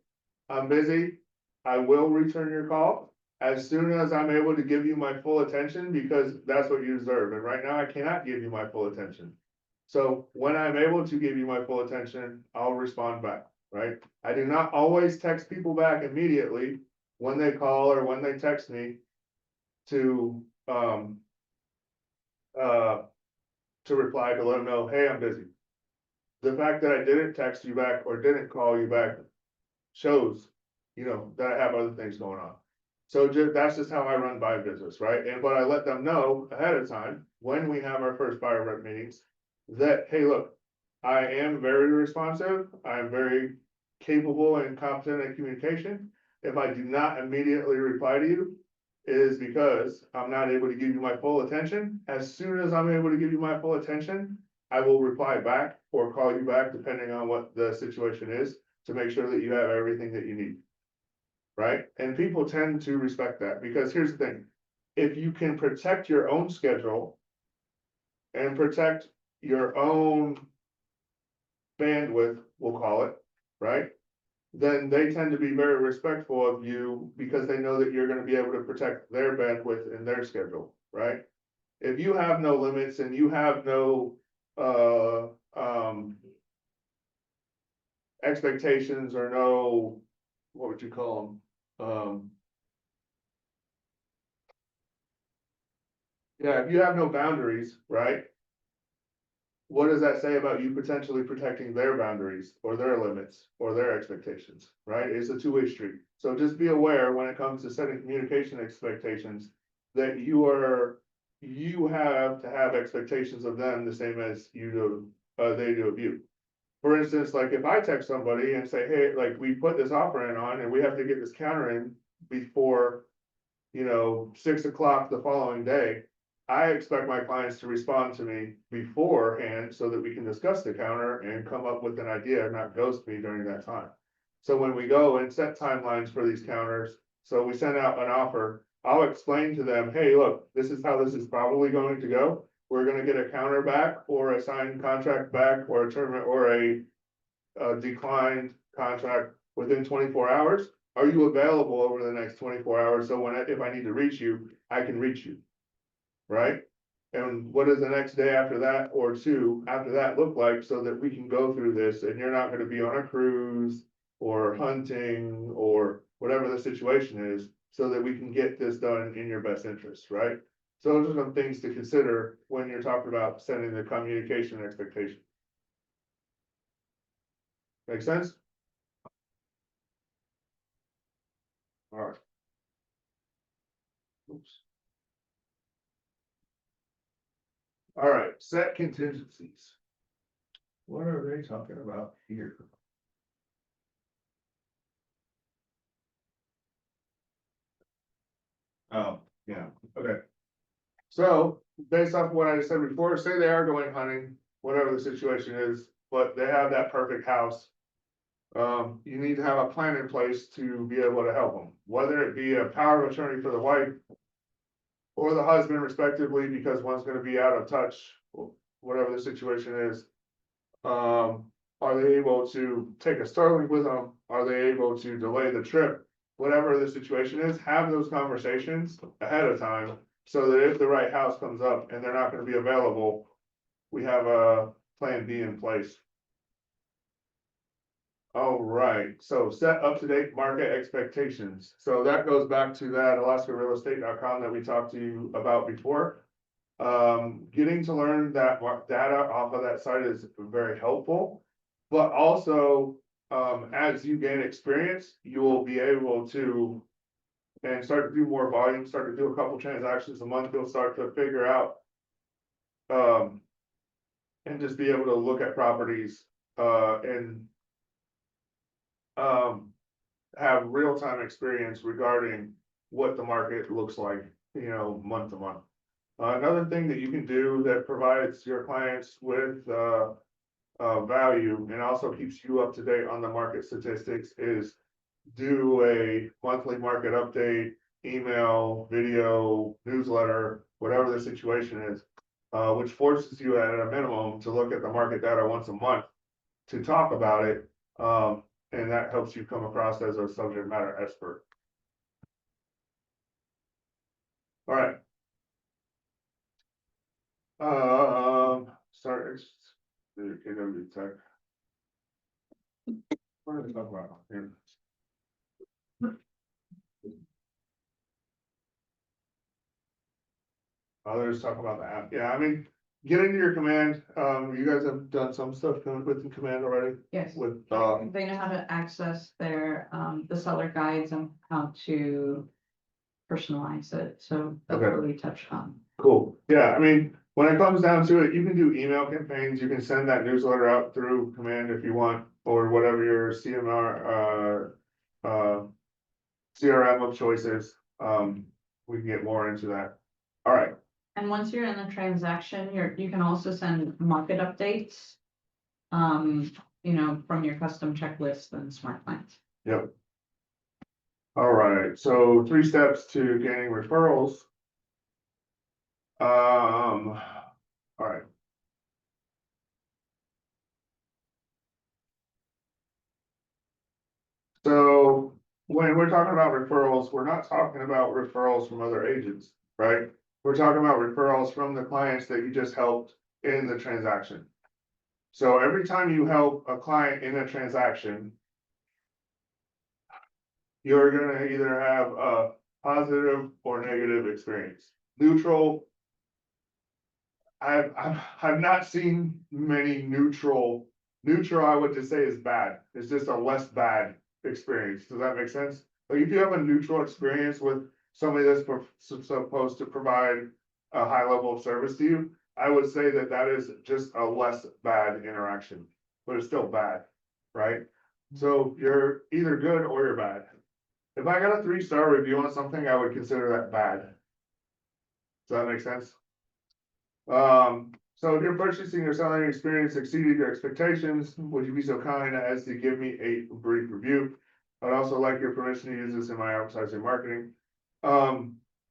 I'm busy. I will return your call as soon as I'm able to give you my full attention, because that's what you deserve. And right now I cannot give you my full attention. So when I'm able to give you my full attention, I'll respond back, right? I do not always text people back immediately when they call or when they text me to, reply to let them know, hey, I'm busy. The fact that I didn't text you back or didn't call you back shows, that I have other things going on. So that's just how I run my business, right? But I let them know ahead of time, when we have our first buyer rep meetings, that, hey, look, I am very responsive, I am very capable and competent in communication. If I do not immediately reply to you, it is because I'm not able to give you my full attention. As soon as I'm able to give you my full attention, I will reply back or call you back, depending on what the situation is, to make sure that you have everything that you need. Right? And people tend to respect that, because here's the thing. If you can protect your own schedule and protect your own bandwidth, we'll call it, right? Then they tend to be very respectful of you, because they know that you're gonna be able to protect their bandwidth and their schedule, right? if you have no limits and you have no, expectations or no, what would you call them? Yeah, if you have no boundaries, right? What does that say about you potentially protecting their boundaries or their limits or their expectations, right? It's a two-way street. So just be aware when it comes to setting communication expectations that you have to have expectations of them the same as you do, they do of you. For instance, like if I text somebody and say, hey, like we put this offer in on and we have to get this counter in before, 6 o'clock the following day. I expect my clients to respond to me beforehand so that we can discuss the counter and come up with an idea, not ghost me during that time. So when we go and set timelines for these counters, so we send out an offer, I'll explain to them, hey, look, this is how this is probably going to go. We're gonna get a counter back or a signed contract back or a term or a declined contract within 24 hours. Are you available over the next 24 hours? So if I need to reach you, I can reach you. Right? And what does the next day after that or two after that look like so that we can go through this and you're not gonna be on a cruise or hunting or whatever the situation is, so that we can get this done in your best interest, right? So those are some things to consider when you're talking about setting the communication expectation. Make sense? All right. Oops. All right, set contingencies. What are they talking about here? Oh, yeah, okay. So, based off what I said before, say they are going hunting, whatever the situation is, but they have that perfect house. You need to have a plan in place to be able to help them, whether it be a power of attorney for the wife. Or the husband respectively, because one's gonna be out of touch, whatever the situation is. Are they able to take a Starlink with them? Are they able to delay the trip? Whatever the situation is, have those conversations ahead of time. So that if the right house comes up and they're not gonna be available, we have a plan B in place. All right, so set up-to-date market expectations. So that goes back to that AlaskaRealEstate.com that we talked to you about before. Getting to learn that data off of that site is very helpful. But also, as you gain experience, you will be able to and start to do more volume, start to do a couple transactions a month, you'll start to figure out and just be able to look at properties and have real-time experience regarding what the market looks like, month to month. Another thing that you can do that provides your clients with value and also keeps you up to date on the market statistics is do a monthly market update, email, video, newsletter, whatever the situation is, which forces you at a minimum to look at the market data once a month to talk about it. And that helps you come across as a subject matter expert. All right. Sorry, the KW Tech. What are they talking about here? Others talk about the app. Yeah, I mean, get into your command. You guys have done some stuff with the command already Yes. with, They know how to access their, the seller guides and how to personalize it, so that's Okay. what we touched on. cool. Yeah, I mean, when it comes down to it, you can do email campaigns. You can send that newsletter out through command if you want, or whatever your CRM of choice is. We can get more into that. All right. And once you're in the transaction, you can also send market updates. From your custom checklist and smart plans. Yep. All right, so 3 steps to gaining referrals. All right. So when we're talking about referrals, we're not talking about referrals from other agents, right? We're talking about referrals from the clients that you just helped in the transaction. So every time you help a client in a transaction, you're gonna either have a positive or negative experience. Neutral. I've not seen many neutral. Neutral, I would just say is bad. It's just a less bad experience. Does that make sense? Like if you have a neutral experience with somebody that's supposed to provide a high level of service to you, I would say that that is just a less bad interaction, but it's still bad, right? So you're either good or you're bad. If I got a 3-star review on something, I would consider that bad. Does that make sense? So if your purchasing or selling experience exceeded your expectations, would you be so kind as to give me a brief review? I'd also like your permission to use this in my advertising marketing.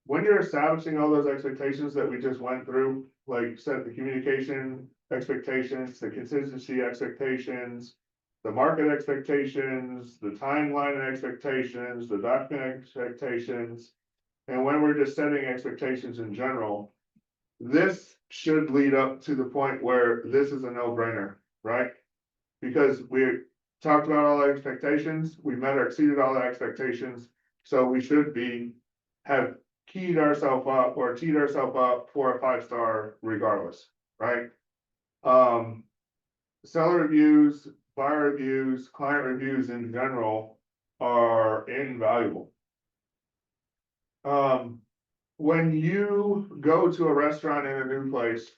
When you're establishing all those expectations that we just went through, like set the communication expectations, the consistency expectations, the market expectations, the timeline expectations, the document expectations, and when we're just setting expectations in general, this should lead up to the point where this is a no-brainer, right? Because we talked about all the expectations, we met or exceeded all the expectations, so we should have keyed ourselves up or teed ourselves up for a 5-star regardless, right? Seller reviews, buyer reviews, client reviews in general are invaluable. When you go to a restaurant in a new place,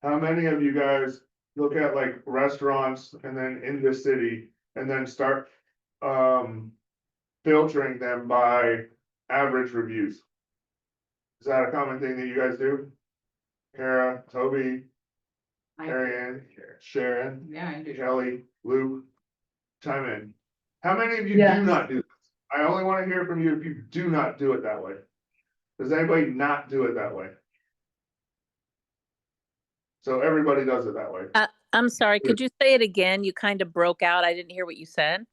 how many of you guys look at like restaurants and then in the city and then start filtering them by average reviews? Is that a common thing that you guys do? Kara, Toby, Marianne, Sharon, Yeah, I do. Kelly, Luke, chime in. How many of you Yes. do not do this? I only want to hear from you if you do not do it that way. Does anybody not do it that way? So everybody does it that way. I'm sorry, could you say it again? You kind of broke out. I didn't hear what you said.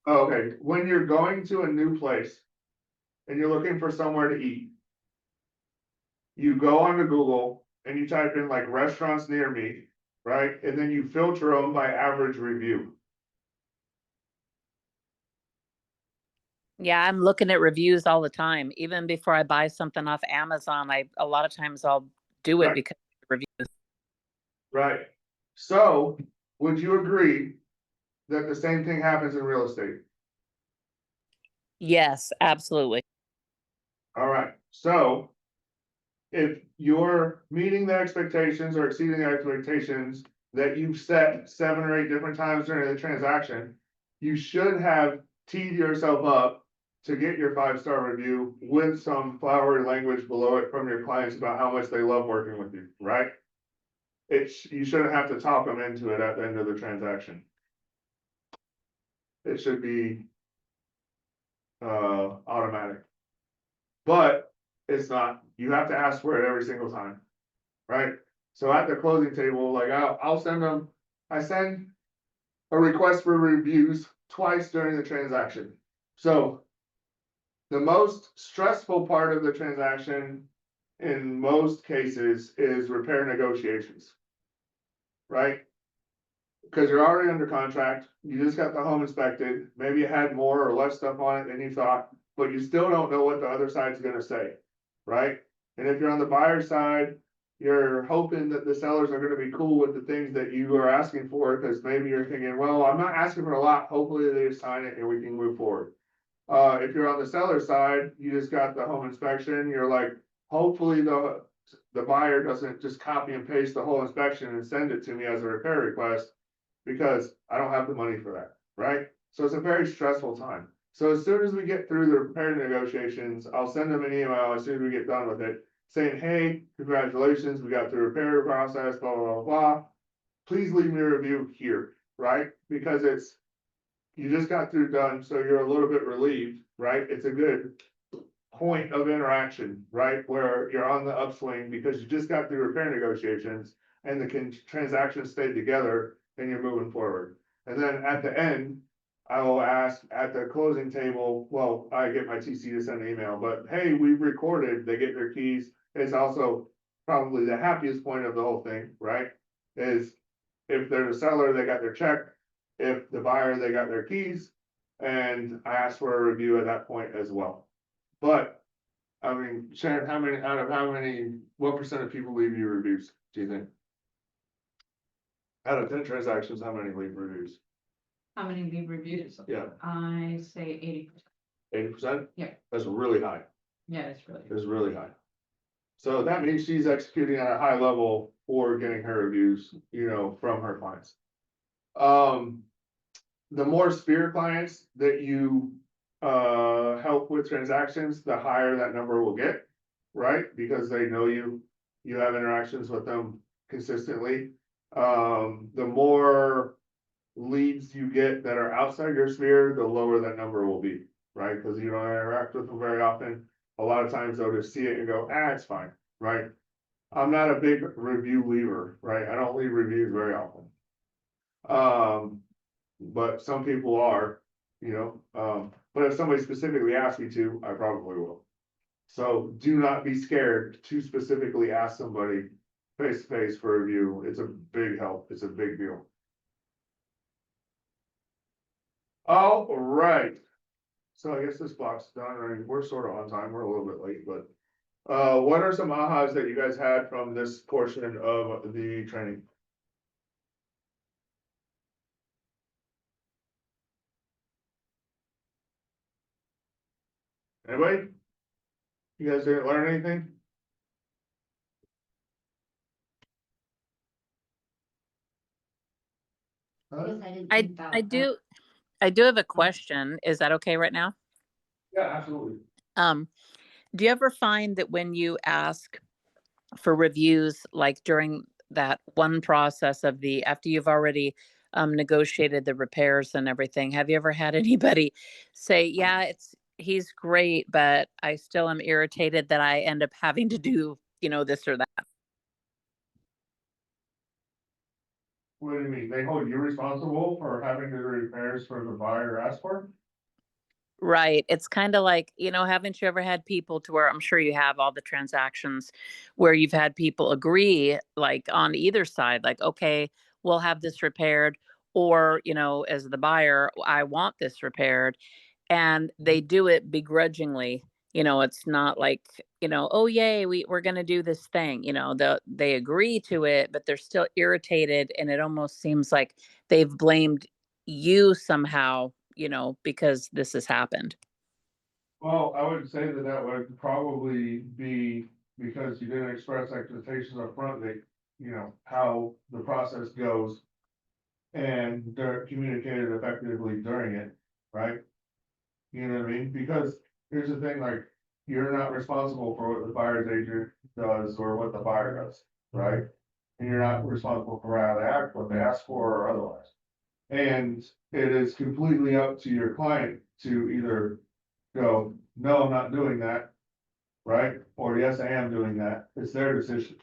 Okay, when you're going to a new place and you're looking for somewhere to eat, you go onto Google and you type in like restaurants near me, right? And then you filter them by average review. Yeah, I'm looking at reviews all the time. Even before I buy something off Amazon, a lot of times I'll do it Right. because of reviews. Right. So would you agree that the same thing happens in real estate? Yes, absolutely. All right, so if you're meeting the expectations or exceeding the expectations that you've set 7 or 8 different times during the transaction, you should have teed yourself up to get your 5-star review with some flowery language below it from your clients about how much they love working with you, right? You shouldn't have to talk them into it at the end of the transaction. It should be automatic. But it's not, you have to ask for it every single time, right? So at the closing table, like I'll send them, I send a request for reviews twice during the transaction. So the most stressful part of the transaction in most cases is repair negotiations, right? Because you're already under contract, you just got the home inspected, maybe it had more or less stuff on it than you thought, but you still don't know what the other side's gonna say, right? And if you're on the buyer side, you're hoping that the sellers are gonna be cool with the things that you are asking for, because maybe you're thinking, well, I'm not asking for a lot, hopefully they just sign it and we can move forward. If you're on the seller side, you just got the home inspection, you're like, hopefully the buyer doesn't just copy and paste the whole inspection and send it to me as a repair request, because I don't have the money for that, right? So it's a very stressful time. So as soon as we get through the repair negotiations, I'll send them an email as soon as we get done with it, saying, hey, congratulations, we got through the repair process, blah, blah, blah, blah. Please leave me a review here, right? Because you just got through done, so you're a little bit relieved, right? It's a good point of interaction, right? Where you're on the upswing because you just got through repair negotiations and the transaction stayed together and you're moving forward. And then at the end, I will ask at the closing table, well, I get my TC to send an email, but hey, we've recorded, they get their keys. it's also probably the happiest point of the whole thing, right? Is if there's a seller, they got their check, if the buyer, they got their keys. And I asked for a review at that point as well. But, I mean, Sharon, what percent of people leave you reviews, do you think? Out of 10 transactions, how many leave reviews? How many leave reviews? Yeah, I say 80%. 80%? Yeah. That's really high. Yeah, it's really. Is really high. So that means she's executing at a high level for getting her reviews, from her clients. The more Sphere clients that you help with transactions, the higher that number will get, right? Because they know you have interactions with them consistently. The more leads you get that are outside your sphere, the lower that number will be, right? Because you don't interact with them very often. A lot of times they'll just see it and go, it's fine, right? I'm not a big review leaver, right? I don't leave reviews very often. But some people are, but if somebody specifically asks me to, I probably will. So do not be scared to specifically ask somebody face to face for a review. It's a big help. It's a big deal. All right. So I guess this block's done. I mean, we're sort of on time. We're a little bit late, but what are some ahas that you guys had from this portion of the training? Anybody? You guys didn't learn anything? I guess I didn't I, think about I that. do have a question. Is that okay right now? Yeah, absolutely. Do you ever find that when you ask for reviews, like during that one process of after you've already negotiated the repairs and everything, have you ever had anybody say, yeah, he's great, but I still am irritated that I end up having to do, this or that? What do you mean? They hold you responsible for having to do repairs for the buyer asked for? Right. It's kind of like, haven't you ever had people to where I'm sure you have all the transactions where you've had people agree, like on either side, like, okay, we'll have this repaired, or, as the buyer, I want this repaired, and they do it begrudgingly. It's not like, oh, yay, we're going to do this thing, they agree to it, but they're still irritated. And it almost seems like they've blamed you somehow, because this has happened. Well, I would say that would probably be because you didn't express expectations up front that, how the process goes. And they're communicated effectively during it, right? You know what I mean? Because here's the thing, like, you're not responsible for what the buyer's agent does or what the buyer does, right? And you're not responsible for how they act, what they ask for or otherwise. And it is completely up to your client to either go, no, I'm not doing that, right? Or yes, I am doing that. It's their decision.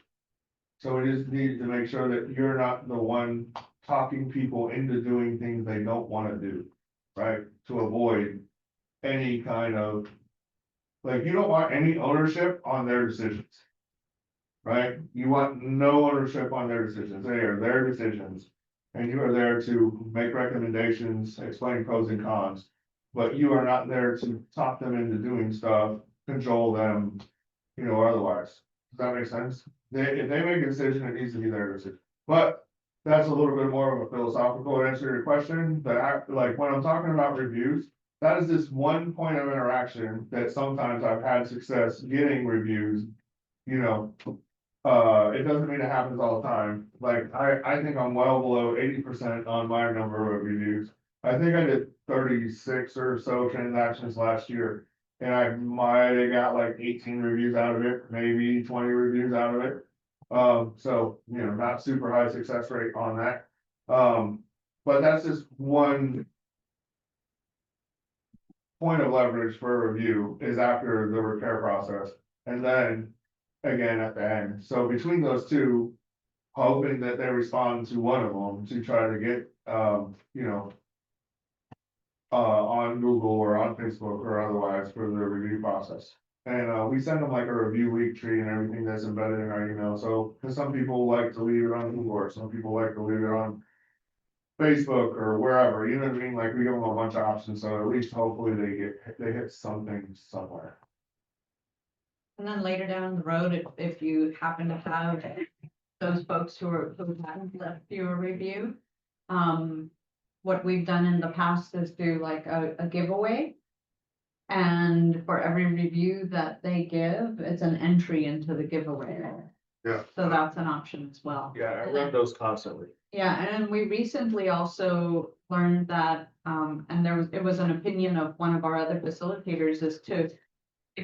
So we just need to make sure that you're not the one talking people into doing things they don't want to do, right? To avoid any kind of, like, you don't want any ownership on their decisions, right? You want no ownership on their decisions. They are their decisions. And you are there to make recommendations, explain pros and cons. But you are not there to talk them into doing stuff, control them, or otherwise. Does that make sense? If they make a decision, it needs to be their decision. But that's a little bit more of a philosophical answer to your question. But like when I'm talking about reviews, that is just one point of interaction that sometimes I've had success getting reviews. It doesn't mean it happens all the time. Like I think I'm well below 80% on my number of reviews. I think I did 36 or so transactions last year. And I might have got like 18 reviews out of it, maybe 20 reviews out of it. So, not super high success rate on that. But that's just one point of leverage for a review is after the repair process. And then again at the end. So between those two, hoping that they respond to one of them to try to get, on Google or on Facebook or otherwise for the review process. And we send them like a review week tree and everything that's embedded in our email, so, cause some people like to leave it on Google, or some people like to leave it on Facebook or wherever, you know what I mean, like we give them a bunch of options, so at least hopefully they hit something somewhere. And then later down the road, if you happen to have those folks who haven't left you a review, what we've done in the past is do like a giveaway. And for every review that they give, it's an entry into the giveaway. Yeah. So that's an option as well. Yeah, I run those constantly. Yeah, and we recently also learned that, and it was an opinion of one of our other facilitators, is to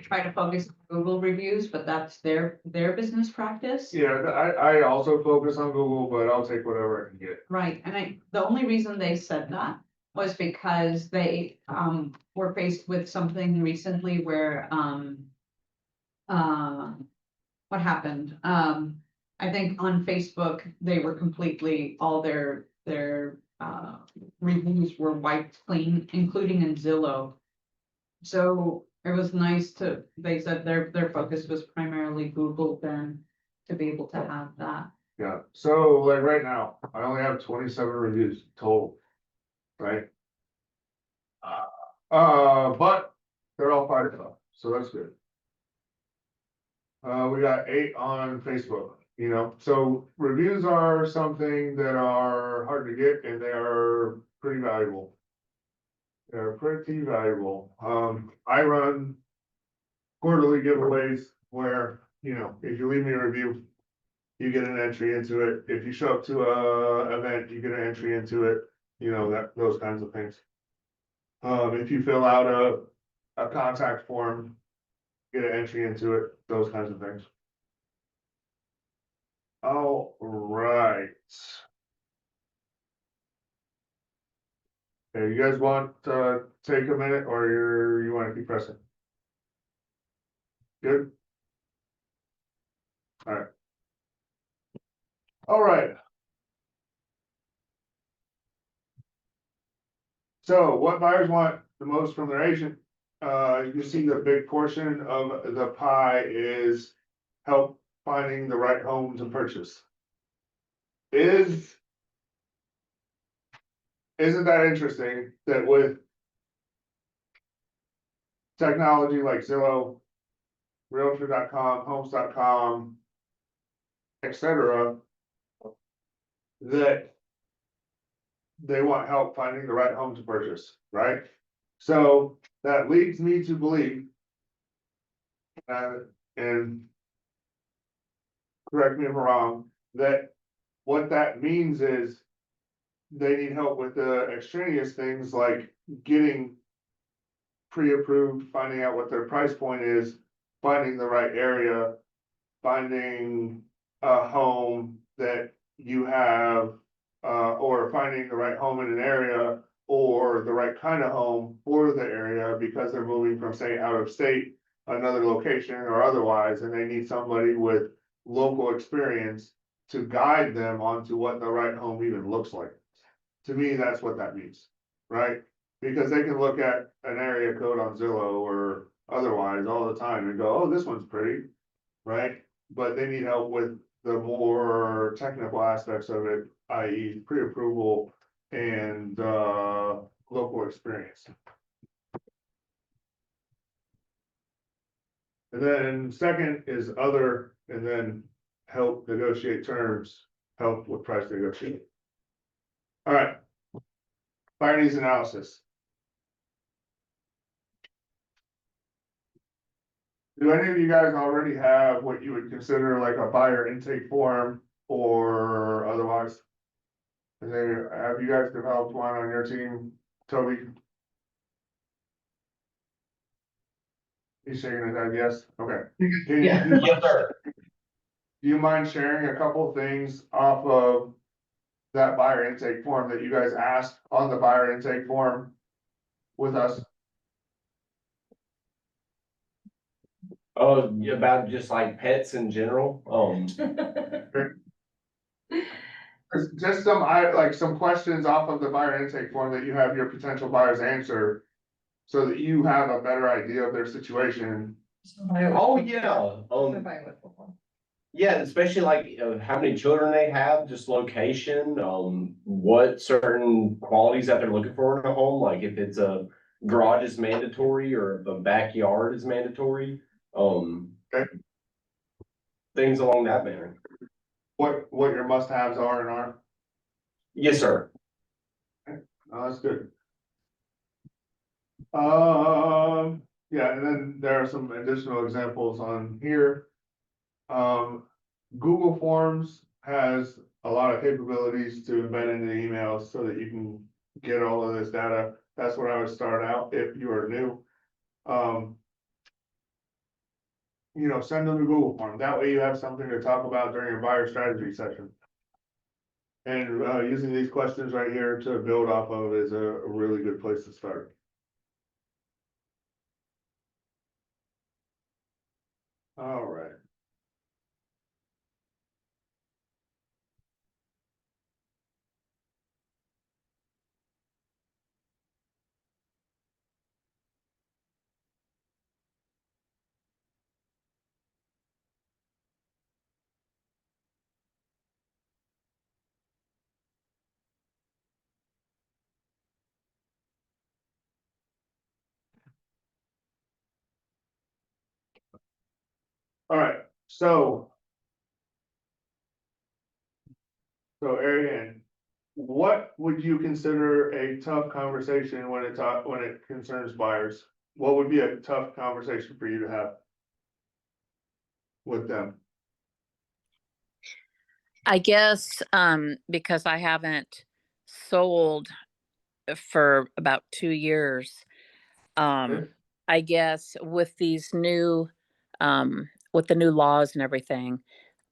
try to focus on Google reviews, but that's their business practice. Yeah, I also focus on Google, but I'll take whatever I can get. Right, and the only reason they said that was because they, were faced with something recently where, what happened? I think on Facebook, they were completely, all their reviews were wiped clean, including in Zillow. So it was nice they said their focus was primarily Google then, to be able to have that. Yeah, so like right now, I only have 27 reviews total, right? But they're all 5-star, so that's good. We got 8 on Facebook, you know, so reviews are something that are hard to get and they are pretty valuable. They're pretty valuable. I run quarterly giveaways where, you know, if you leave me a review, you get an entry into it. If you show up to a event, you get an entry into it, you know, those kinds of things. If you fill out a contact form, get an entry into it, those kinds of things. All right. Okay, you guys want to take a minute or you want to keep pressing? Good? All right. All right. So what buyers want the most from their agent? You see the big portion of the pie is help finding the right home to purchase. Isn't that interesting that with technology like Zillow, Realtor.com, Homes.com, etc., that they want help finding the right home to purchase, right? So that leads me to believe, and correct me if I'm wrong, that what that means is they need help with the extraneous things like getting pre-approved, finding out what their price point is, finding the right area, finding a home that you have, or finding the right home in an area, or the right kind of home for the area because they're moving from, say, out of state, another location or otherwise, and they need somebody with local experience to guide them onto what the right home even looks like. To me, that's what that means, right? Because they can look at an area code on Zillow or otherwise all the time and go, oh, this one's pretty, right? But they need help with the more technical aspects of it, i.e. pre-approval and local experience. And then second is other, and then help negotiate terms, help with price negotiation. All right. Buyer needs analysis. Do any of you guys already have what you would consider like a buyer intake form or otherwise? Have you guys developed one on your team, Toby? He's shaking his head, yes, okay. Yes, sir. Do you mind sharing a couple things off of that buyer intake form that you guys asked on the buyer intake form with us? Oh, about just like pets in general, Just some questions off of the buyer intake form that you have your potential buyers answer. So that you have a better idea of their situation Oh, yeah, yeah, especially like, how many children they have, just location, what certain qualities that they're looking for in a home, like if it's a garage is mandatory or if a backyard is mandatory, Okay. things along that manner. What your must-haves are and aren't. Yes, sir. Oh, that's good. Yeah, and then there are some additional examples on here. Google Forms has a lot of capabilities to embed into emails so that you can get all of this data. That's what I would start out if you are new. Send them the Google form. That way you have something to talk about during your buyer strategy session. And using these questions right here to build off of is a really good place to start. All right. All right, so Ariane, what would you consider a tough conversation when it concerns buyers? What would be a tough conversation for you to have with them? I guess, because I haven't sold for about 2 years, Okay. I guess with these new, with the new laws and everything,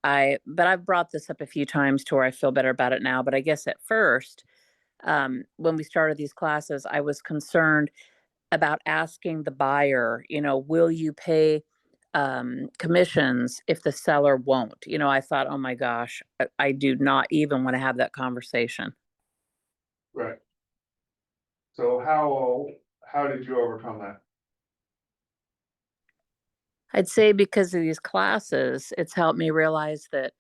but I've brought this up a few times to where I feel better about it now, but I guess at first, when we started these classes, I was concerned about asking the buyer, will you pay commissions if the seller won't? I thought, oh my gosh, I do not even want to have that conversation. Right. So how did you overcome that? I'd say because of these classes, it's helped me realize that,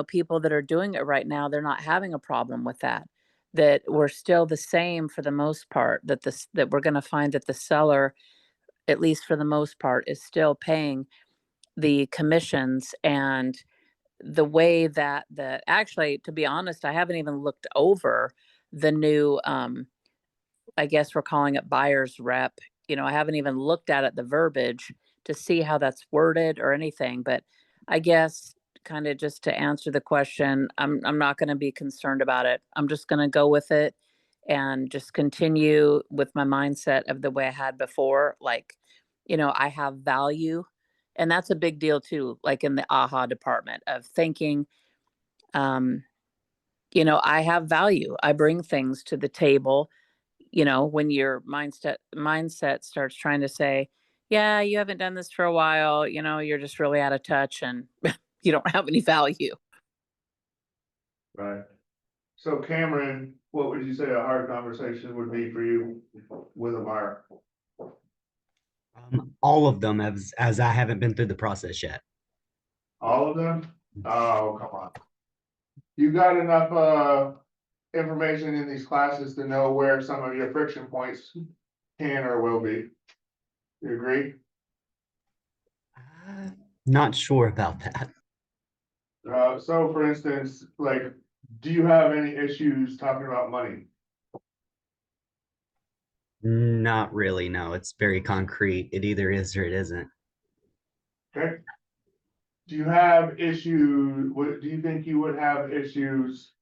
people that are doing it right now, they're not having a problem with that. That we're still the same for the most part, that we're going to find that the seller, at least for the most part, is still paying the commissions. And the way that actually, to be honest, I haven't even looked over the new, I guess we're calling it buyer's rep. I haven't even looked at it, the verbiage, to see how that's worded or anything. But I guess kind of just to answer the question, I'm not going to be concerned about it. I'm just going to go with it and just continue with my mindset of the way I had before. Like, I have value. And that's a big deal too, like in the AHA department of thinking, um, I have value. I bring things to the table. When your mindset starts trying to say, yeah, you haven't done this for a while, you're just really out of touch and you don't have any value. Right. So Cameron, what would you say a hard conversation would be for you with a buyer? All of them, as I haven't been through the process yet. All of them? Oh, come on. You got enough information in these classes to know where some of your friction points can or will be. You agree? Not sure about that. So for instance, like, do you have any issues talking about money? Not really, no. It's very concrete. It either is or it isn't. Okay. Do you have issues, do you think you would have issues,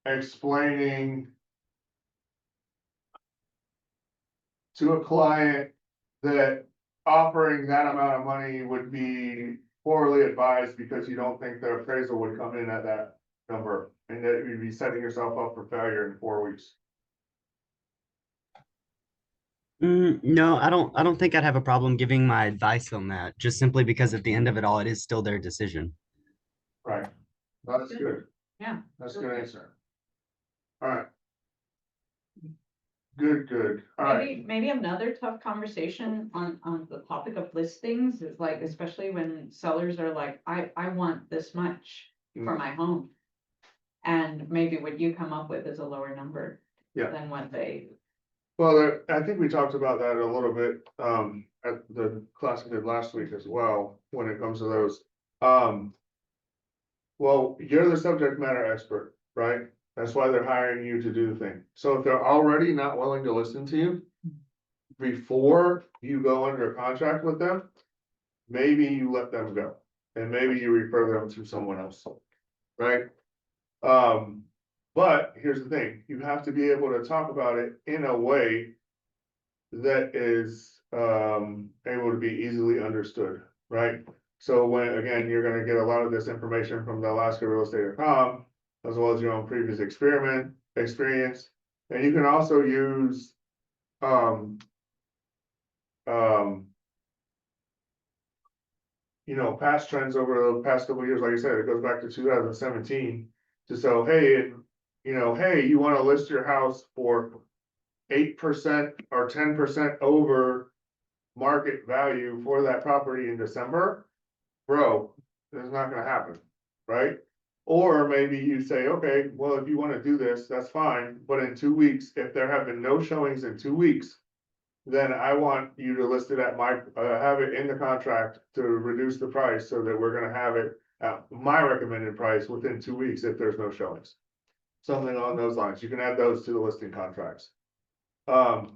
explaining to a client that offering that amount of money would be poorly advised because you don't think the appraisal would come in at that number, and that you'd be setting yourself up for failure in 4 weeks? No, I don't think I'd have a problem giving my advice on that, just simply because at the end of it all, it is still their decision. Right. Well, that's good. Yeah. That's a good answer. All right. good. All right. Maybe another tough conversation on the topic of listings is like, especially when sellers are like, I want this much for Mm. my home. And maybe what you come up with is a lower number. Yeah. Than what they, Well, I think we talked about that a little bit, at the class we did last week as well, when it comes to those. Well, you're the subject matter expert, right? That's why they're hiring you to do the thing. So if they're already not willing to listen to you before you go under contract with them, maybe you let them go and maybe you refer them to someone else, right? But here's the thing, you have to be able to talk about it in a way that is, able to be easily understood, right? So when, again, you're gonna get a lot of this information from the AlaskaRealEstate.com, as well as your own previous experience, and you can also use, past trends over the past couple of years, like I said, it goes back to 2017. To say, hey, hey, you wanna list your house for 8% or 10% over market value for that property in December, bro, it's not gonna happen, right? Or maybe you say, okay, well, if you wanna do this, that's fine, but in 2 weeks, if there have been no showings in 2 weeks, then I want you to list it at my, have it in the contract to reduce the price so that we're gonna have it at my recommended price within 2 weeks if there's no showings. Something along those lines, you can add those to the listing contracts. But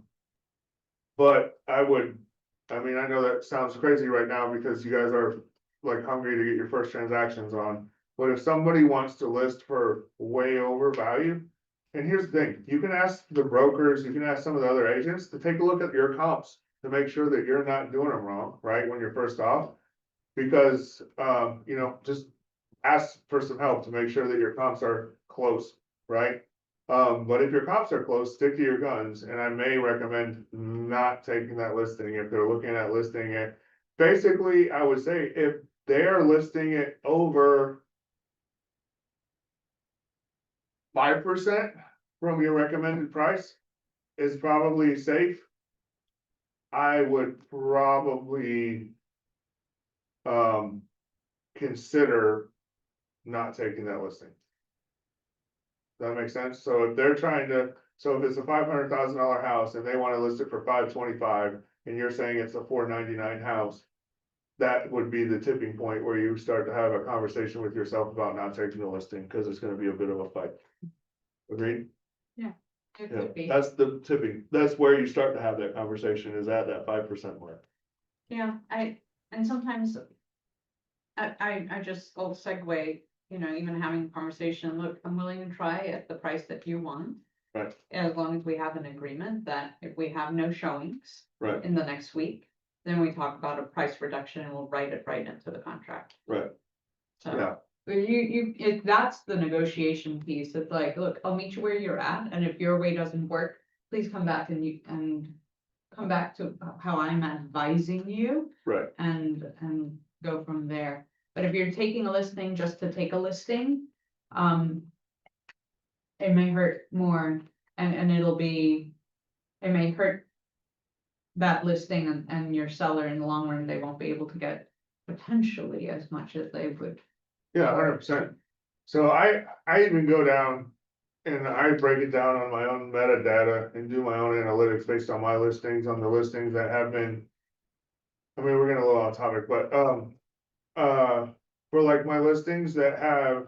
I mean, I know that sounds crazy right now because you guys are like hungry to get your first transactions on. But if somebody wants to list for way over value, and here's the thing, you can ask the brokers, you can ask some of the other agents to take a look at your comps to make sure that you're not doing them wrong, right, when you're first off. Because, just ask for some help to make sure that your comps are close, right? But if your comps are close, stick to your guns, and I may recommend not taking that listing if they're looking at listing it. Basically, I would say if they're listing it over 5% from your recommended price is probably safe. I would probably consider not taking that listing. Does that make sense? So if they're so if it's a $500,000 house and they wanna list it for $525 and you're saying it's a $499 house, that would be the tipping point where you start to have a conversation with yourself about not taking the listing, cause it's gonna be a bit of a fight. Agreed? it Yeah, could be. that's the tipping, that's where you start to have that conversation, is at that 5% mark. Yeah, and sometimes I just will segue, even having a conversation, look, I'm willing to try at the price that you want. Right. As long as we have an agreement that if we have no showings Right, in the next week, then we talk about a price reduction and we'll write it right into the contract. right, So. yeah, But that's the negotiation piece. It's like, look, I'll meet you where you're at, and if your way doesn't work, please come back and come back to how I'm advising you right, and go from there. But if you're taking a listing just to take a listing, it may hurt more and it may hurt that listing and your seller in the long run. They won't be able to get potentially as much as they would. yeah, 100%. So I even go down and I break it down on my own metadata and do my own analytics based on my listings, on the listings that have been. I mean, we're getting a little off topic, but, for like my listings that have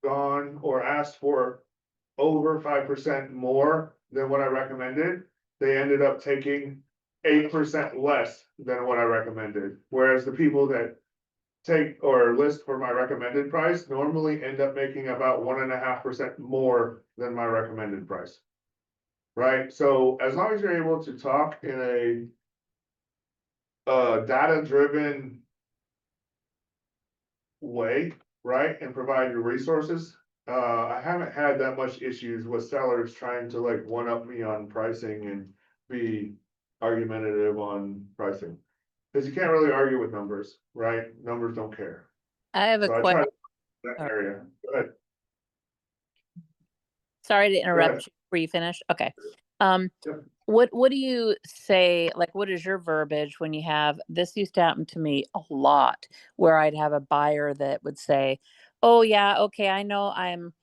gone or asked for over 5% more than what I recommended, they ended up taking 8% less than what I recommended. Whereas the people that take or list for my recommended price normally end up making about 1.5% more than my recommended price. Right? So as long as you're able to talk in a data-driven way, right, and provide your resources, I haven't had that much issues with sellers trying to like one up me on pricing and be argumentative on pricing. Cause you can't really argue with numbers, right? Numbers don't care. I have a So I question. try that area. Go ahead. Sorry to ahead. interrupt you before you finish. Okay. Yep. What do you say, like, what is your verbiage when you have, this used to happen to me a lot, where I'd have a buyer that would say, oh yeah, okay, I know I'm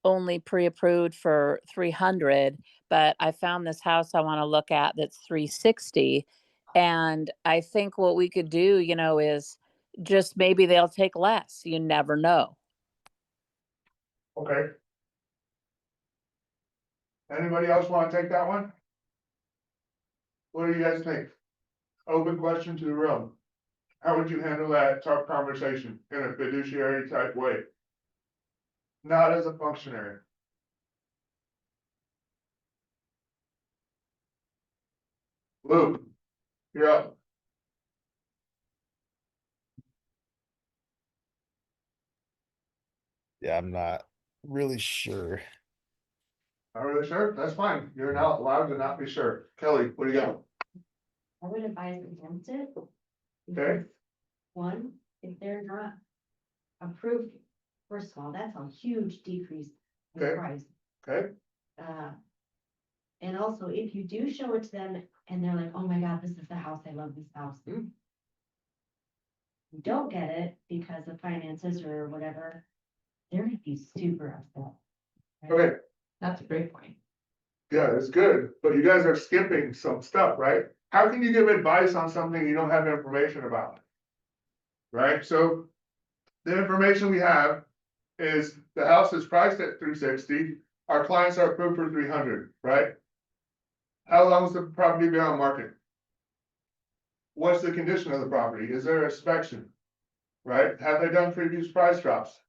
only pre-approved for 300, but I found this house I want to look at that's 360. And I think what we could do, is just maybe they'll take less. You never know. Okay. Anybody else wanna take that one? What do you guys think? Open question to the room. How would you handle that tough conversation in a fiduciary type way? Not as a functionary. Luke, you're up. Yeah, I'm not really sure. Not really sure? That's fine. You're not allowed to not be sure. Kelly, what do you got? I would advise against it. Okay. because, One, if they're not approved, first of all, that's a huge decrease in Okay. price. Okay, And also, if you do show it to them and they're like, oh my God, this is the house, I love this house. Hmm. You don't get it because of finances or whatever, they're gonna be super upset. okay, That's a great point. yeah, it's good, but you guys are skipping some stuff, right? How can you give advice on something you don't have information about? Right, so the information we have is the house is priced at 360. Our clients are approved for 300, right? How long has the property been on market? What's the condition of the property? Is there inspection? Right? Have they done previous price drops?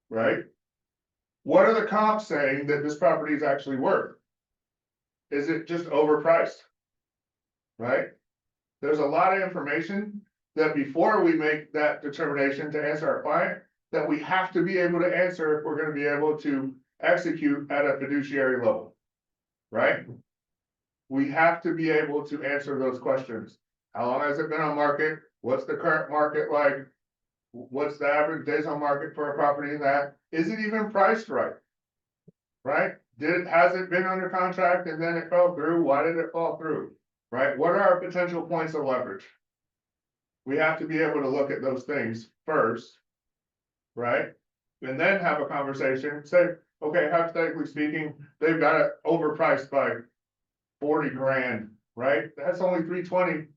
Right? What are the comps saying that this property is actually worth? Is it just overpriced? Right? There's a lot of information that before we make that determination to answer our client, that we have to be able to answer if we're gonna be able to execute at a fiduciary level. Right? We have to be able to answer those questions. How long has it been on market? What's the current market like? What's the average days on market for a property in that? Is it even priced right? Right? Has it been under contract and then it fell through? Why did it fall through? Right? What are our potential points of leverage? We have to be able to look at those things first. Right? And then have a conversation, say, okay, hypothetically speaking, they've got it overpriced by 40 grand, right? That's only 320,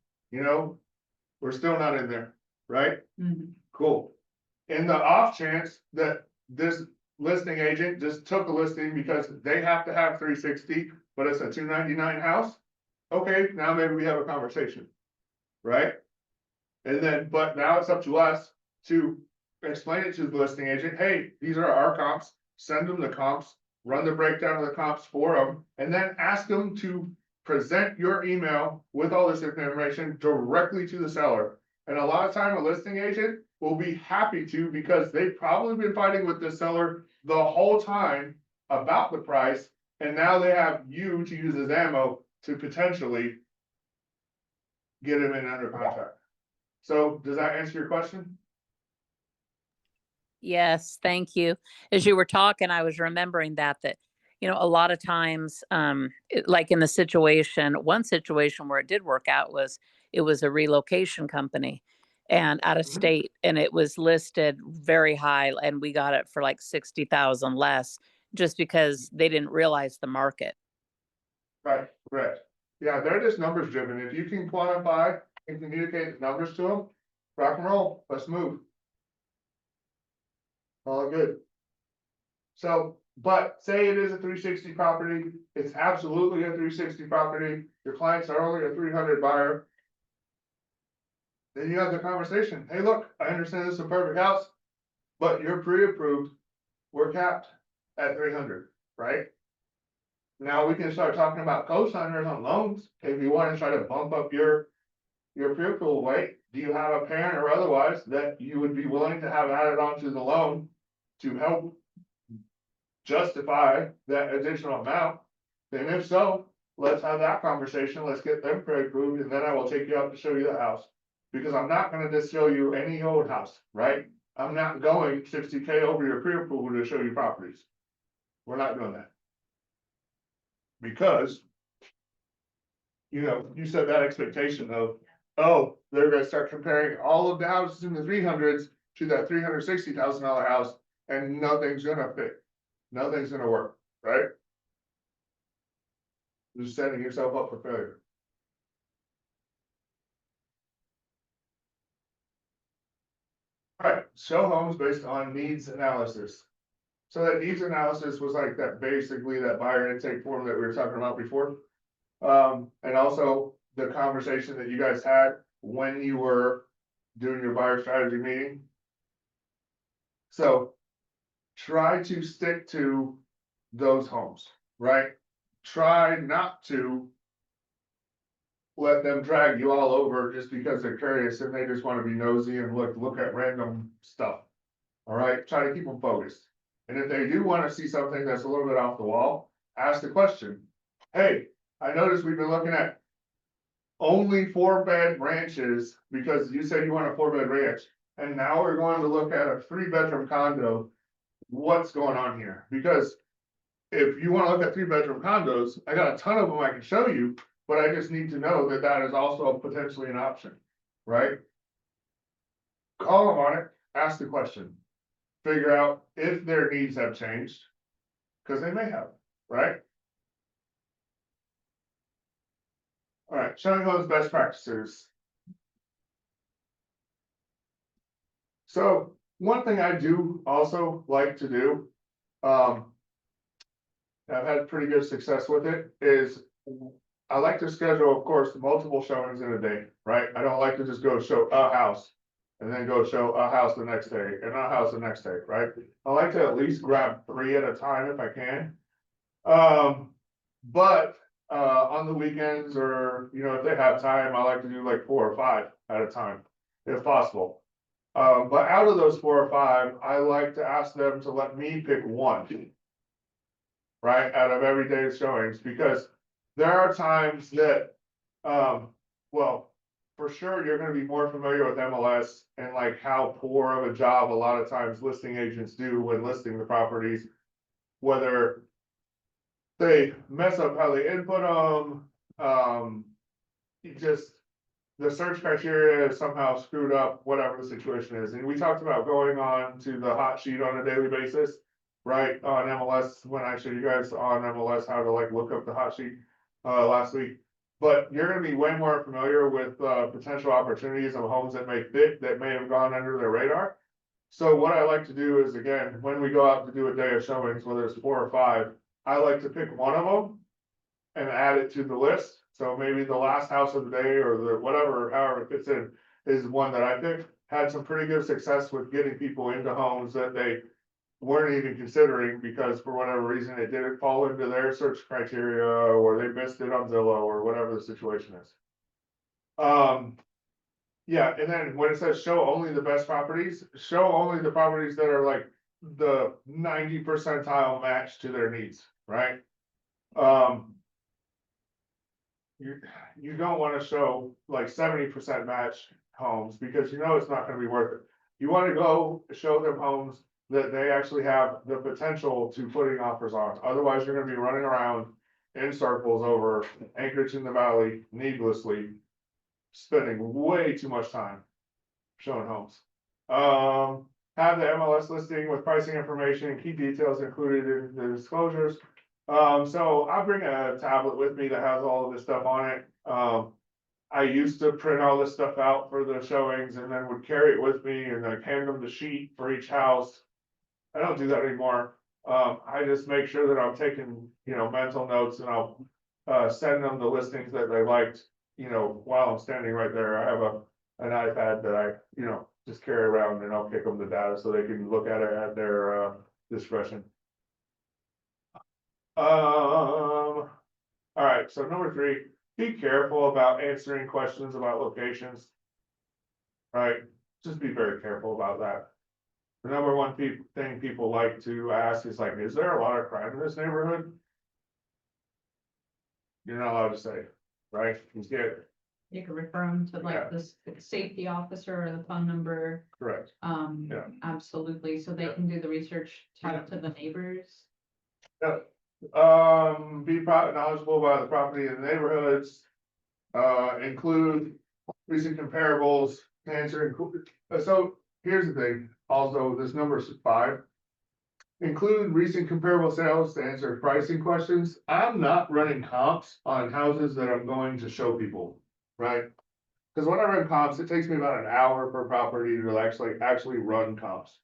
we're still not in there, right? Mhm. Cool. In the off chance that this listing agent just took a listing because they have to have 360, but it's a 299 house. Okay, now maybe we have a conversation, right? And then, but now it's up to us to explain it to the listing agent, hey, these are our comps, send them the comps, run the breakdown of the comps for them, and then ask them to present your email with all this information directly to the seller. And a lot of time, a listing agent will be happy to, because they've probably been fighting with the seller the whole time about the price, and now they have you to use as ammo to potentially get him in under contract. So does that answer your question? Yes, thank you. As you were talking, I was remembering that a lot of times, like in one situation where it did work out was it was a relocation company and out of Mhm. state, and it was listed very high, and we got it for like 60,000 less just because they didn't realize the market. Right, correct. Yeah, they're just numbers driven. If you can quantify and communicate the numbers to them, rock and roll, let's move. All good. So, but say it is a 360 property, it's absolutely a 360 property, your clients are only a 300 buyer. Then you have the conversation, hey, look, I understand this is a perfect house, but you're pre-approved, we're capped at 300, right? Now we can start talking about co-signers on loans, if you wanna try to bump up your pre-approval weight. Do you have a parent or otherwise that you would be willing to have added onto the loan to help justify that additional amount? Then if so, let's have that conversation, let's get them pre-approved, and then I will take you out to show you the house. Because I'm not gonna just show you any old house, right? I'm not going 60K over your pre-approval to show you properties. We're not doing that. because. You know, you said that expectation of, oh, they're gonna start comparing all of the houses in the 300s to that $360,000 house, and nothing's gonna fit. Nothing's gonna work, right? You're setting yourself up for failure. Alright, show homes based on needs analysis. So that needs analysis was like that, basically that buyer intake form that we were talking about before. And also the conversation that you guys had when you were doing your buyer strategy meeting. So try to stick to those homes, right? Try not to let them drag you all over just because they're curious and they just want to be nosy and look at random stuff. All right, try to keep them focused. And if they do want to see something that's a little bit off the wall, ask the question. Hey, I noticed we've been looking at only 4-bed ranches because you said you want a 4-bed ranch. And now we're going to look at a 3-bedroom condo. What's going on here? Because if you want to look at 3-bedroom condos, I got a ton of them I can show you, but I just need to know that that is also potentially an option, right? Call them on it, ask the question, figure out if their needs have changed, because they may have, right? All right, showing those best practices. So one thing I do also like to do, I've had pretty good success with it, is I like to schedule, of course, multiple showings in a day, right? I don't like to just go show a house and then go show a house the next day and a house the next day, right? I like to at least grab 3 at a time if I can. But on the weekends or, you know, if they have time, I like to do like 4 or 5 at a time, if possible. But out of those 4 or 5, I like to ask them to let me pick 1. Right, out of every day's showings, because there are times that, well, for sure, you're gonna be more familiar with MLS and like how poor of a job a lot of times listing agents do when listing the properties. Whether they mess up how they input them, just the search criteria is somehow screwed up, whatever the situation is. And we talked about going on to the hot sheet on a daily basis. Right, on MLS, when I showed you guys on MLS how to like look up the hot sheet last week. But you're gonna be way more familiar with potential opportunities of homes that may fit, that may have gone under their radar. So what I like to do is, again, when we go out to do a day of showings, whether it's 4 or 5, I like to pick one of them and add it to the list. So maybe the last house of the day or the whatever, however it fits in, is one that I picked. Had some pretty good success with getting people into homes that they weren't even considering because for whatever reason it didn't fall into their search criteria or they missed it on Zillow or whatever the situation is. Yeah, and then when it says show only the best properties, show only the properties that are like the 90 percentile match to their needs, right? You don't want to show like 70% match homes because you know it's not going to be worth it. You want to go show them homes that they actually have the potential to putting offers on. Otherwise, you're gonna be running around in circles over Anchorage in the Valley needlessly, spending way too much time showing homes. Have the MLS listing with pricing information and key details included in the disclosures. So I bring a tablet with me that has all of this stuff on it. I used to print all this stuff out for the showings and then would carry it with me and then hand them the sheet for each house. I don't do that anymore. I just make sure that I'm taking, you know, mental notes and I'll send them the listings that they liked, you know, while I'm standing right there. I have an iPad that I, you know, just carry around and I'll kick them the data so they can look at it at their discretion. All right, so number 3, be careful about answering questions about locations. Right, just be very careful about that. The number one thing people like to ask is like, is there a lot of crime in this neighborhood? You're not allowed to say, right? You can refer them to Yeah. like the safety officer or the phone number. Correct. Yeah. Absolutely, so they Yeah. can do the research, talk to the neighbors. Yeah. Be knowledgeable about the property in the neighborhoods. Include recent comparables, answer, so here's the thing, also, this number is 5. Include recent comparable sales to answer pricing questions. I'm not running comps on houses that I'm going to show people, right? Cause when I run comps, it takes me about an hour per property to actually run comps.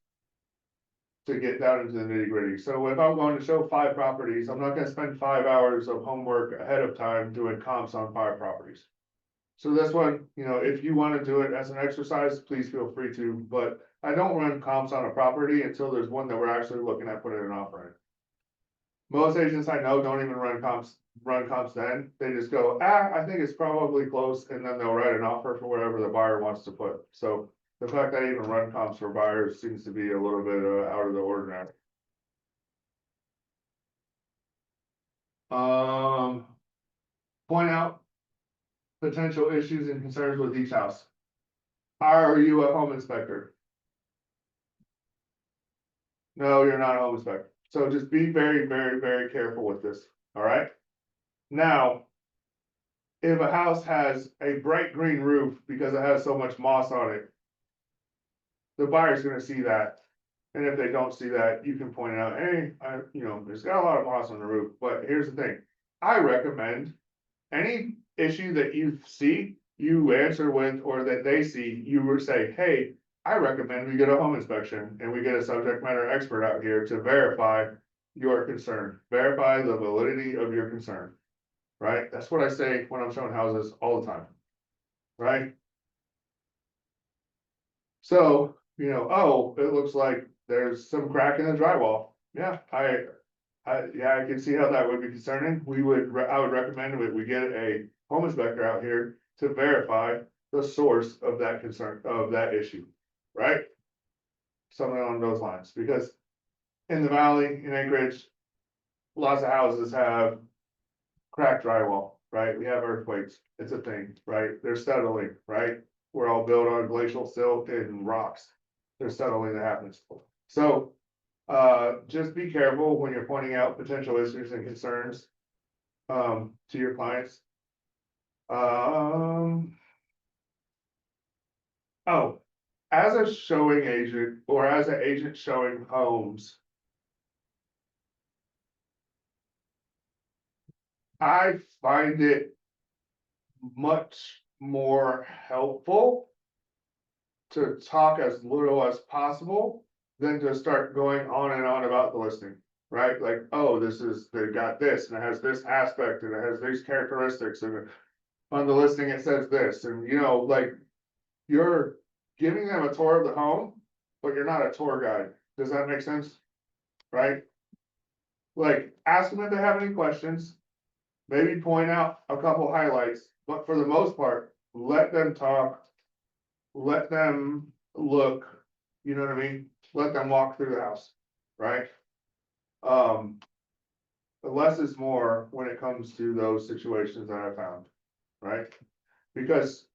To get down into the nitty gritty. So if I'm going to show 5 properties, I'm not gonna spend 5 hours of homework ahead of time doing comps on 5 properties. So this one, you know, if you wanna do it as an exercise, please feel free to, but I don't run comps on a property until there's one that we're actually looking at putting an offer in. Most agents I know don't even run comps then, they just go, I think it's probably close, and then they'll write an offer for whatever the buyer wants to put, so. The fact that I even run comps for buyers seems to be a little bit out of the ordinary. Point out potential issues and concerns with each house. Are you a home inspector? No, you're not a home inspector. So just be very, very, very careful with this, all right? Now, if a house has a bright green roof because it has so much moss on it, the buyer's gonna see that. And if they don't see that, you can point out, hey, there's got a lot of moss on the roof, but here's the thing. I recommend any issue that you see, you answer with, or that they see, you would say, hey, I recommend we get a home inspection and we get a subject matter expert out here to verify your concern, verify the validity of your concern. Right? That's what I say when I'm showing houses all the time. Right? So, oh, it looks like there's some crack in the drywall. Yeah, I can see how that would be concerning. I would recommend that we get a home inspector out here to verify the source of that concern, of that issue, right? Something along those lines, because in the valley, in Anchorage, lots of houses have cracked drywall, right? We have earthquakes, it's a thing, right? There's settling, right? We're all built on glacial silt and rocks. There's settling that happens. So, just be careful when you're pointing out potential issues and concerns, to your clients. Oh, as a showing agent or as an agent showing homes, I find it much more helpful to talk as little as possible than to start going on and on about the listing, right? Like, oh, they got this and it has this aspect and it has these characteristics and on the listing it says this, and like you're giving them a tour of the home, but you're not a tour guide. Does that make sense? Right? Like, ask them if they have any questions, maybe point out a couple highlights, but for the most part, let them talk. Let them look, you know what I mean? Let them walk through the house, right? Less is more when it comes to those situations that I found, right? Because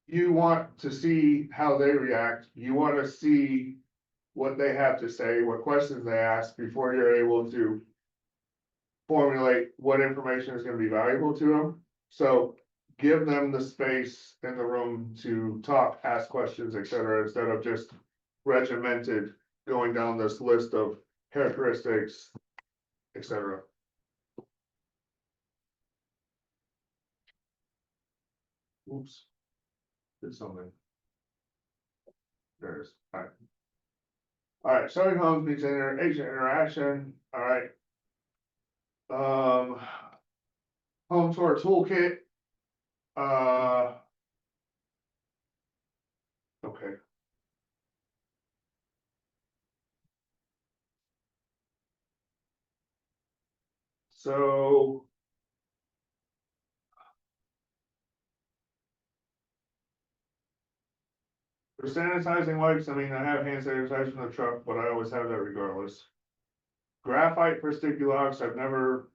you want to see how they react, you want to see what they have to say, what questions they ask before you're able to formulate what information is going to be valuable to them. So give them the space in the room to talk, ask questions, etc., instead of just regimented going down this list of characteristics, etc. Oops. Did something. There it is. All right. All right, showing homes meets agent interaction. All right. Home tour toolkit. Okay. So. For sanitizing wipes, I mean, I have hand sanitizer in the truck, but I always have that regardless. Graphite for sticky locks, I've never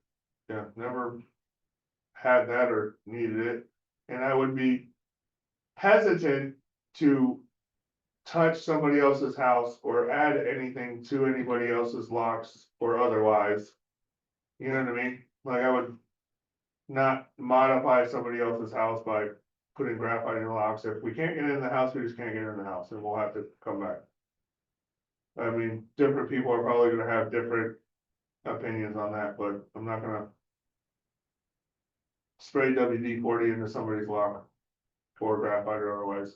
had that or needed it. And I would be hesitant to touch somebody else's house or add anything to anybody else's locks or otherwise. You know what I mean? Like I would not modify somebody else's house by putting graphite in the locks. If we can't get in the house, we just can't get in the house and we'll have to come back. I mean, different people are probably gonna have different opinions on that, but I'm not gonna spray WD-40 into somebody's lock or graphite or otherwise.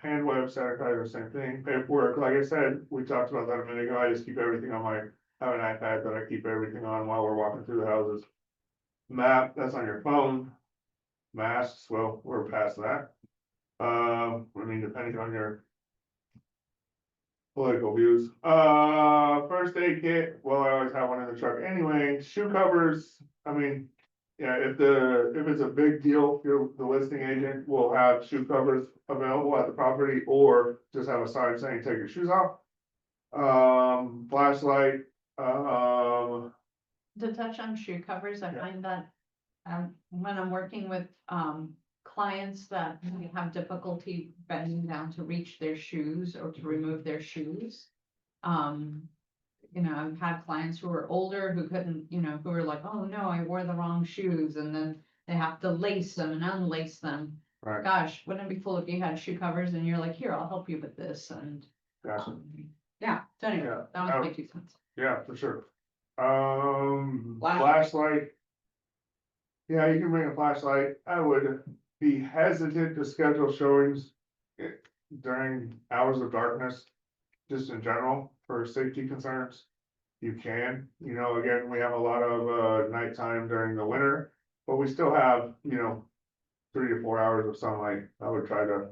Hand web sanitizer, same thing. Paperwork, like I said, we talked about that a minute ago. I just keep everything on my, I have an iPad that I keep everything on while we're walking through the houses. Map, that's on your phone. Masks, well, we're past that. I mean, depending on your political views. First aid kit, well, I always have one in the truck anyway. Shoe covers, I mean, yeah, if it's a big deal, the listing agent will have shoe covers available at the property or just have a sign saying, take your shoes off. Flashlight, To touch on shoe covers, I find that, when I'm working with, clients that maybe have difficulty bending down to reach their shoes or to remove their shoes. You know, I've had clients who are older who couldn't, you know, who were like, oh no, I wore the wrong shoes, and then they have to lace them and unlace them. right, Gosh, wouldn't it be cool if you had shoe covers and you're like, here, I'll help you with this, and, gotcha, yeah, so anyway, Yeah, that was my 2 cents. yeah, for sure. Flashlight. Flashlight. Yeah, you can bring a flashlight. I would be hesitant to schedule showings during hours of darkness, just in general, for safety concerns. You can, you know, again, we have a lot of nighttime during the winter, but we still have, you know, 3 to 4 hours of sunlight. I would try to,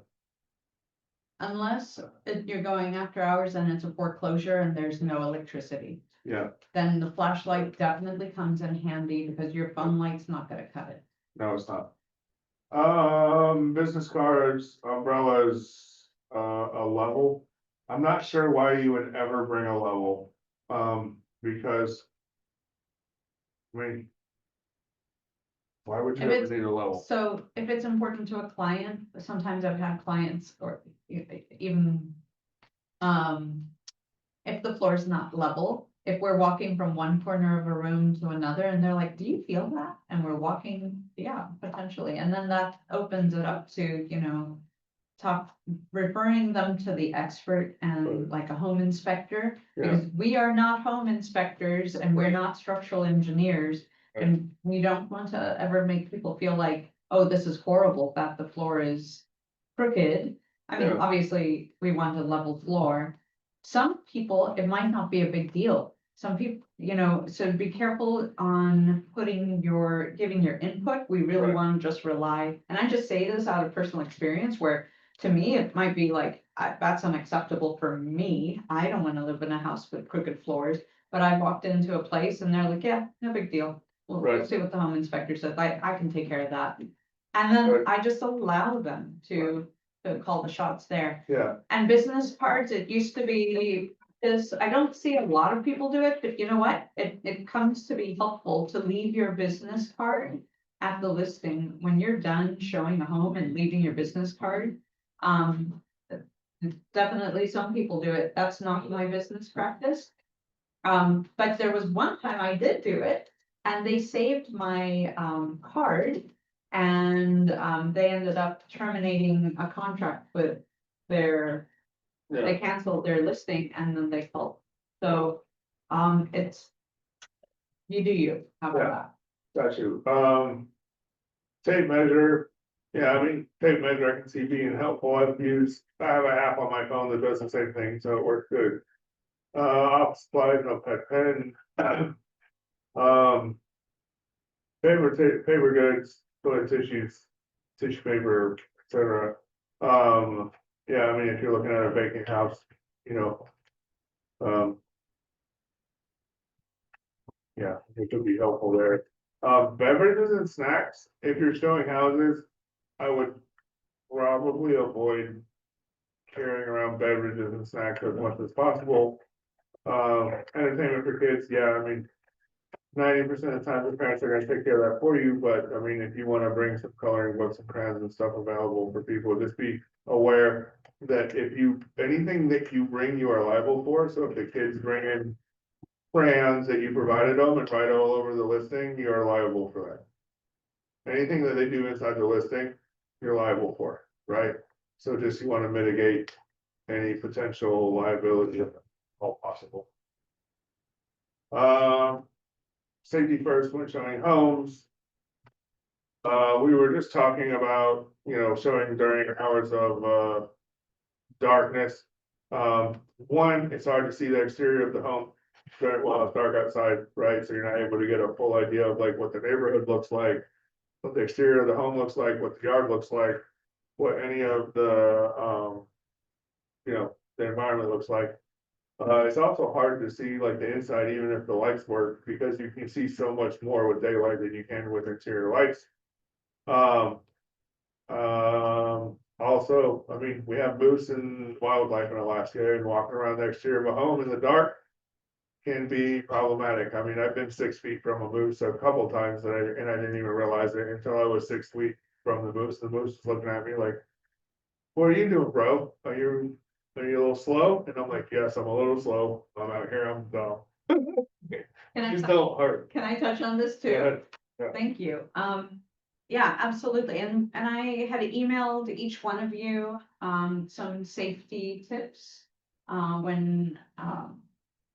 Unless you're going after hours and it's a foreclosure and there's no electricity, yeah, then the flashlight definitely comes in handy because your phone light's not gonna cut it. no, it's not. Business cards, umbrellas, a level. I'm not sure why you would ever bring a level, because. I mean. Why would you If ever it's- need a level? So if it's important to a client, sometimes I've had clients or even, if the floor is not level, if we're walking from one corner of a room to another and they're like, do you feel that? And we're walking, yeah, potentially. And then that opens it up to, you know, referring them to the expert and like a home inspector. Yeah, Because we are not home inspectors and we're not structural engineers. And we don't want to ever make people feel like, oh, this is horrible that the floor is crooked. I mean, Yeah. obviously, we want a level floor. Some people, it might not be a big deal. Some people, you know, so be careful on giving your input. We really Right. want to just rely, and I just say this out of personal experience where to me, it might be like, that's unacceptable for me. I don't want to live in a house with crooked floors, but I walked into a place and they're like, yeah, no big deal. We'll Right. see what the home inspector says. I can take care of that. And then Right. I just allow them to call the shots there. yeah, And business cards, it used to be this, I don't see a lot of people do it, but you know what? It comes to be helpful to leave your business card at the listing. When you're done showing a home and leaving your business card. Definitely some people do it. That's not my business practice. But there was one time I did do it and they saved my card. And they ended up terminating a contract with their, yeah, they canceled their listing and then they called. So, it's. You do you, how about that? got you. Tape measure. Yeah, I mean, tape measure I can see being helpful. I have an app on my phone that does the same thing, so it works good. Office supplies, notepad, pen. Paper goods, toilet tissues, tissue paper, etc. Yeah, I mean, if you're looking at a vacant house, you know. Yeah, it could be helpful there. Beverages and snacks, if you're showing houses, I would probably avoid carrying around beverages and snacks as much as possible. Entertainment for kids, yeah, I mean, 90% of the time the parents are gonna take care of that for you, but I mean, if you wanna bring some coloring books and crayons and stuff available for people, just be aware that if you, anything that you bring, you are liable for, so if the kids bring in crayons that you provided them and write all over the listing, you are liable for that. Anything that they do inside the listing, you're liable for, right? So just you wanna mitigate any potential liability if at all possible. Safety first when showing homes. We were just talking about, showing during hours of, darkness. One, it's hard to see the exterior of the home while it's dark outside, right? So you're not able to get a full idea of like what the neighborhood looks like, what the exterior of the home looks like, what the yard looks like, what any of the, the environment looks like. It's also hard to see like the inside, even if the lights work, because you can see so much more with daylight than you can with interior lights. Also, I mean, we have moose and wildlife in Alaska, and walking around the exterior of a home in the dark can be problematic. I mean, I've been 6 feet from a moose a couple times, and I didn't even realize it until I was 6 feet from the moose. The moose was looking at me like, "What are you doing, bro? Are you a little slow?" And I'm like, "Yes, I'm a little slow. I'm out here. I'm dumb." Can I, Just tou- don't hurt. can I touch on this Go too? ahead. Yeah. Thank you. Yeah, absolutely. And I had emailed each one of you, some safety tips, when,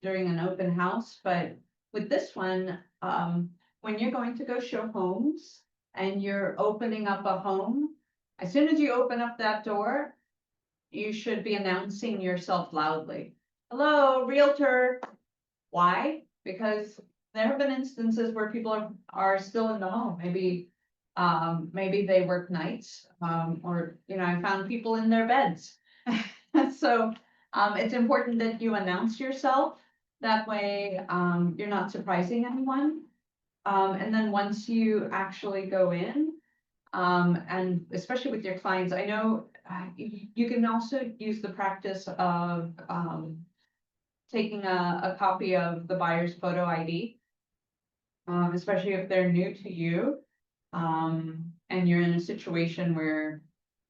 during an open house, but with this one, when you're going to go show homes and you're opening up a home, as soon as you open up that door, you should be announcing yourself loudly. "Hello, Realtor." Why? Because there have been instances where people are still in the home, maybe they work nights, or, I found people in their beds. So, it's important that you announce yourself, that way, you're not surprising anyone. And then once you actually go in, and especially with your clients, I know, you can also use the practice of, taking a copy of the buyer's photo ID. Especially if they're new to you, and you're in a situation where,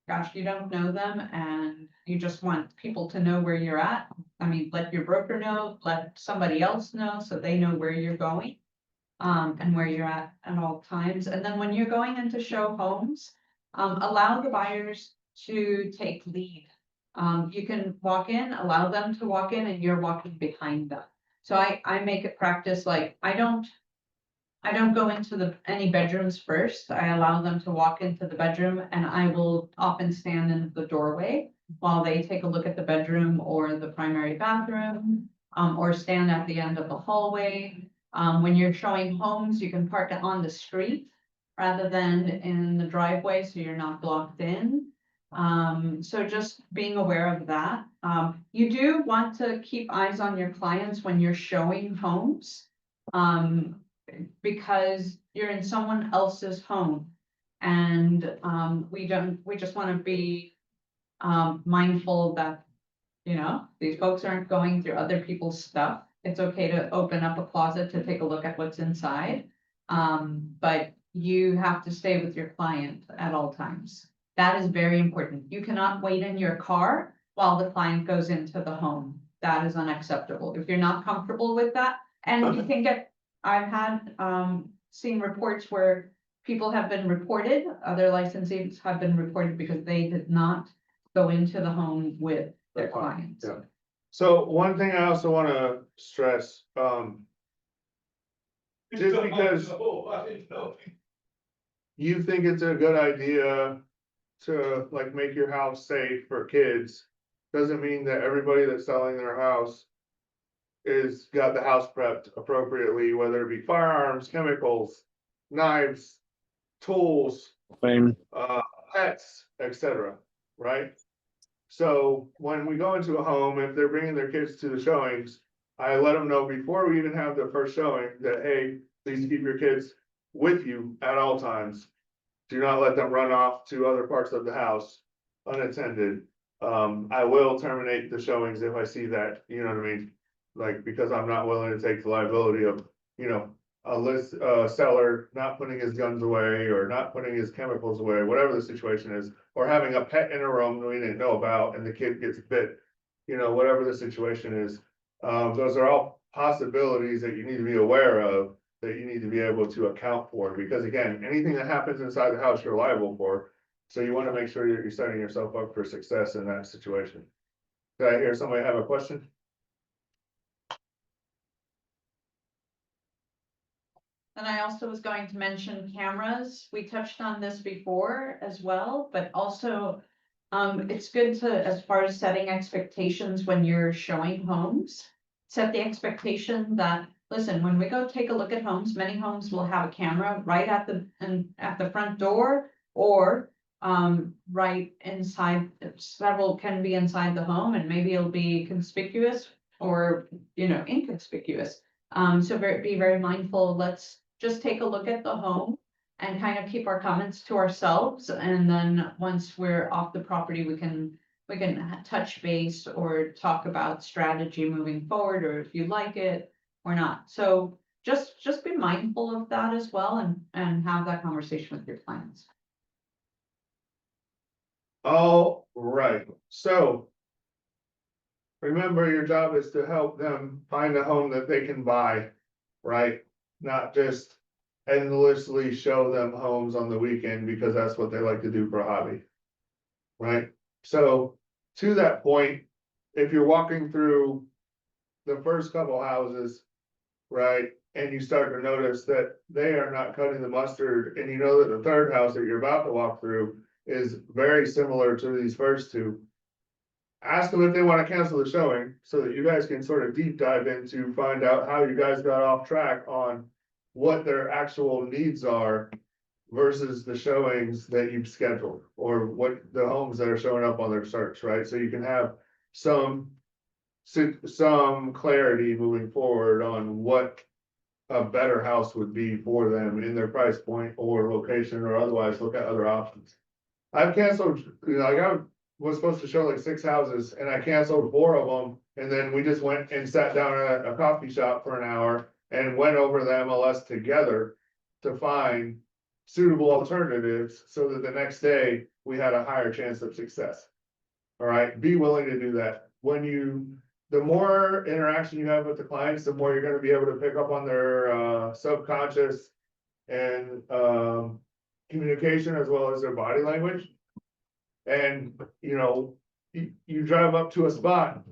gosh, you don't know them and you just want people to know where you're at. I mean, let your broker know, let somebody else know so they know where you're going, and where you're at all times. And then when you're going in to show homes, allow the buyers to take lead. You can walk in, allow them to walk in, and you're walking behind them. So I make it practice, like, I don't go into any bedrooms first. I allow them to walk into the bedroom, and I will often stand in the doorway while they take a look at the bedroom or the primary bathroom, or stand at the end of the hallway. When you're showing homes, you can park it on the street rather than in the driveway, so you're not blocked in. So just being aware of that. You do want to keep eyes on your clients when you're showing homes. Because you're in someone else's home. And, we just wanna be, mindful that, these folks aren't going through other people's stuff. It's okay to open up a closet to take a look at what's inside. But you have to stay with your client at all times. That is very important. You cannot wait in your car while the client goes into the home. That is unacceptable. If you're not comfortable with that, and you can get, I've had, seen reports where people have been reported, other licensees have been reported because they did not go into the home with their clients. Yeah. So one thing I also wanna stress, just because you think it's a good idea to like make your house safe for kids, doesn't mean that everybody that's selling their house is got the house prepped appropriately, whether it be firearms, chemicals, knives, tools, pets, etc. Right? So when we go into a home, if they're bringing their kids to the showings, I let them know before we even have the first showing that, hey, please keep your kids with you at all times. Do not let them run off to other parts of the house unattended. I will terminate the showings if I see that, you know what I mean? Like, because I'm not willing to take the liability of, seller not putting his guns away or not putting his chemicals away, whatever the situation is, or having a pet in a room we didn't know about and the kid gets bit, you know, whatever the situation is. Those are all possibilities that you need to be aware of, that you need to be able to account for, because again, anything that happens inside the house, you're liable for. So you want to make sure that you're setting yourself up for success in that situation. Did I hear somebody have a question? And I also was going to mention cameras. We touched on this before as well, but also it's good to, as far as setting expectations when you're showing homes, set the expectation that, listen, when we go take a look at homes, many homes will have a camera right at the front door, or right inside, several can be inside the home, and maybe it'll be conspicuous or, you know, inconspicuous. So be very mindful. Let's just take a look at the home and kind of keep our comments to ourselves. And then once we're off the property, we can touch base or talk about strategy moving forward, or if you like it or not. So just be mindful of that as well, and have that conversation with your clients. All right, so. Remember, your job is to help them find a home that they can buy, right? Not just endlessly show them homes on the weekend because that's what they like to do for a hobby. Right? So to that point, if you're walking through the first couple houses, right? And you start to notice that they are not cutting the mustard, and you know that the third house that you're about to walk through is very similar to these first two. Ask them if they want to cancel the showing so that you guys can sort of deep dive into, find out how you guys got off track on what their actual needs are versus the showings that you've scheduled, or what the homes that are showing up on their search, right? So you can have some clarity moving forward on what a better house would be for them in their price point or location, or otherwise look at other options. I've canceled, you know, I was supposed to show like 6 houses and I canceled 4 of them. And then we just went and sat down at a coffee shop for an hour and went over the MLS together to find suitable alternatives so that the next day we had a higher chance of success. All right, be willing to do that. The more interaction you have with the clients, the more you're going to be able to pick up on their subconscious and communication, as well as their body language. And, you know, you drive up to a spot.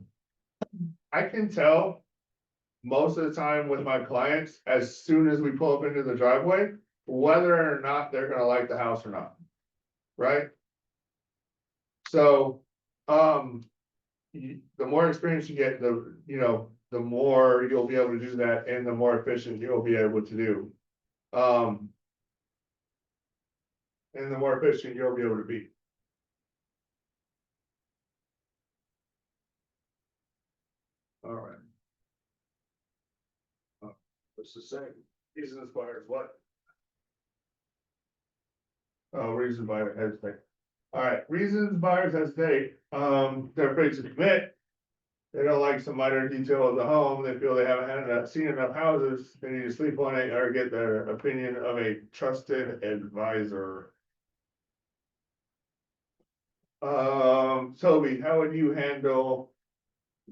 I can tell most of the time with my clients, as soon as we pull up into the driveway, whether or not they're gonna like the house or not. Right? So, the more experience you get, the more you'll be able to do that, and the more efficient you'll be able to do. And the more efficient you'll be able to be. All right. What's the same? Reason inspires what? Oh, reason buyers hesitate. All right, reasons buyers hesitate, they're afraid to commit. They don't like some minor detail of the home, they feel they haven't seen enough houses, they need to sleep on it or get their opinion of a trusted advisor. Toby, how would you handle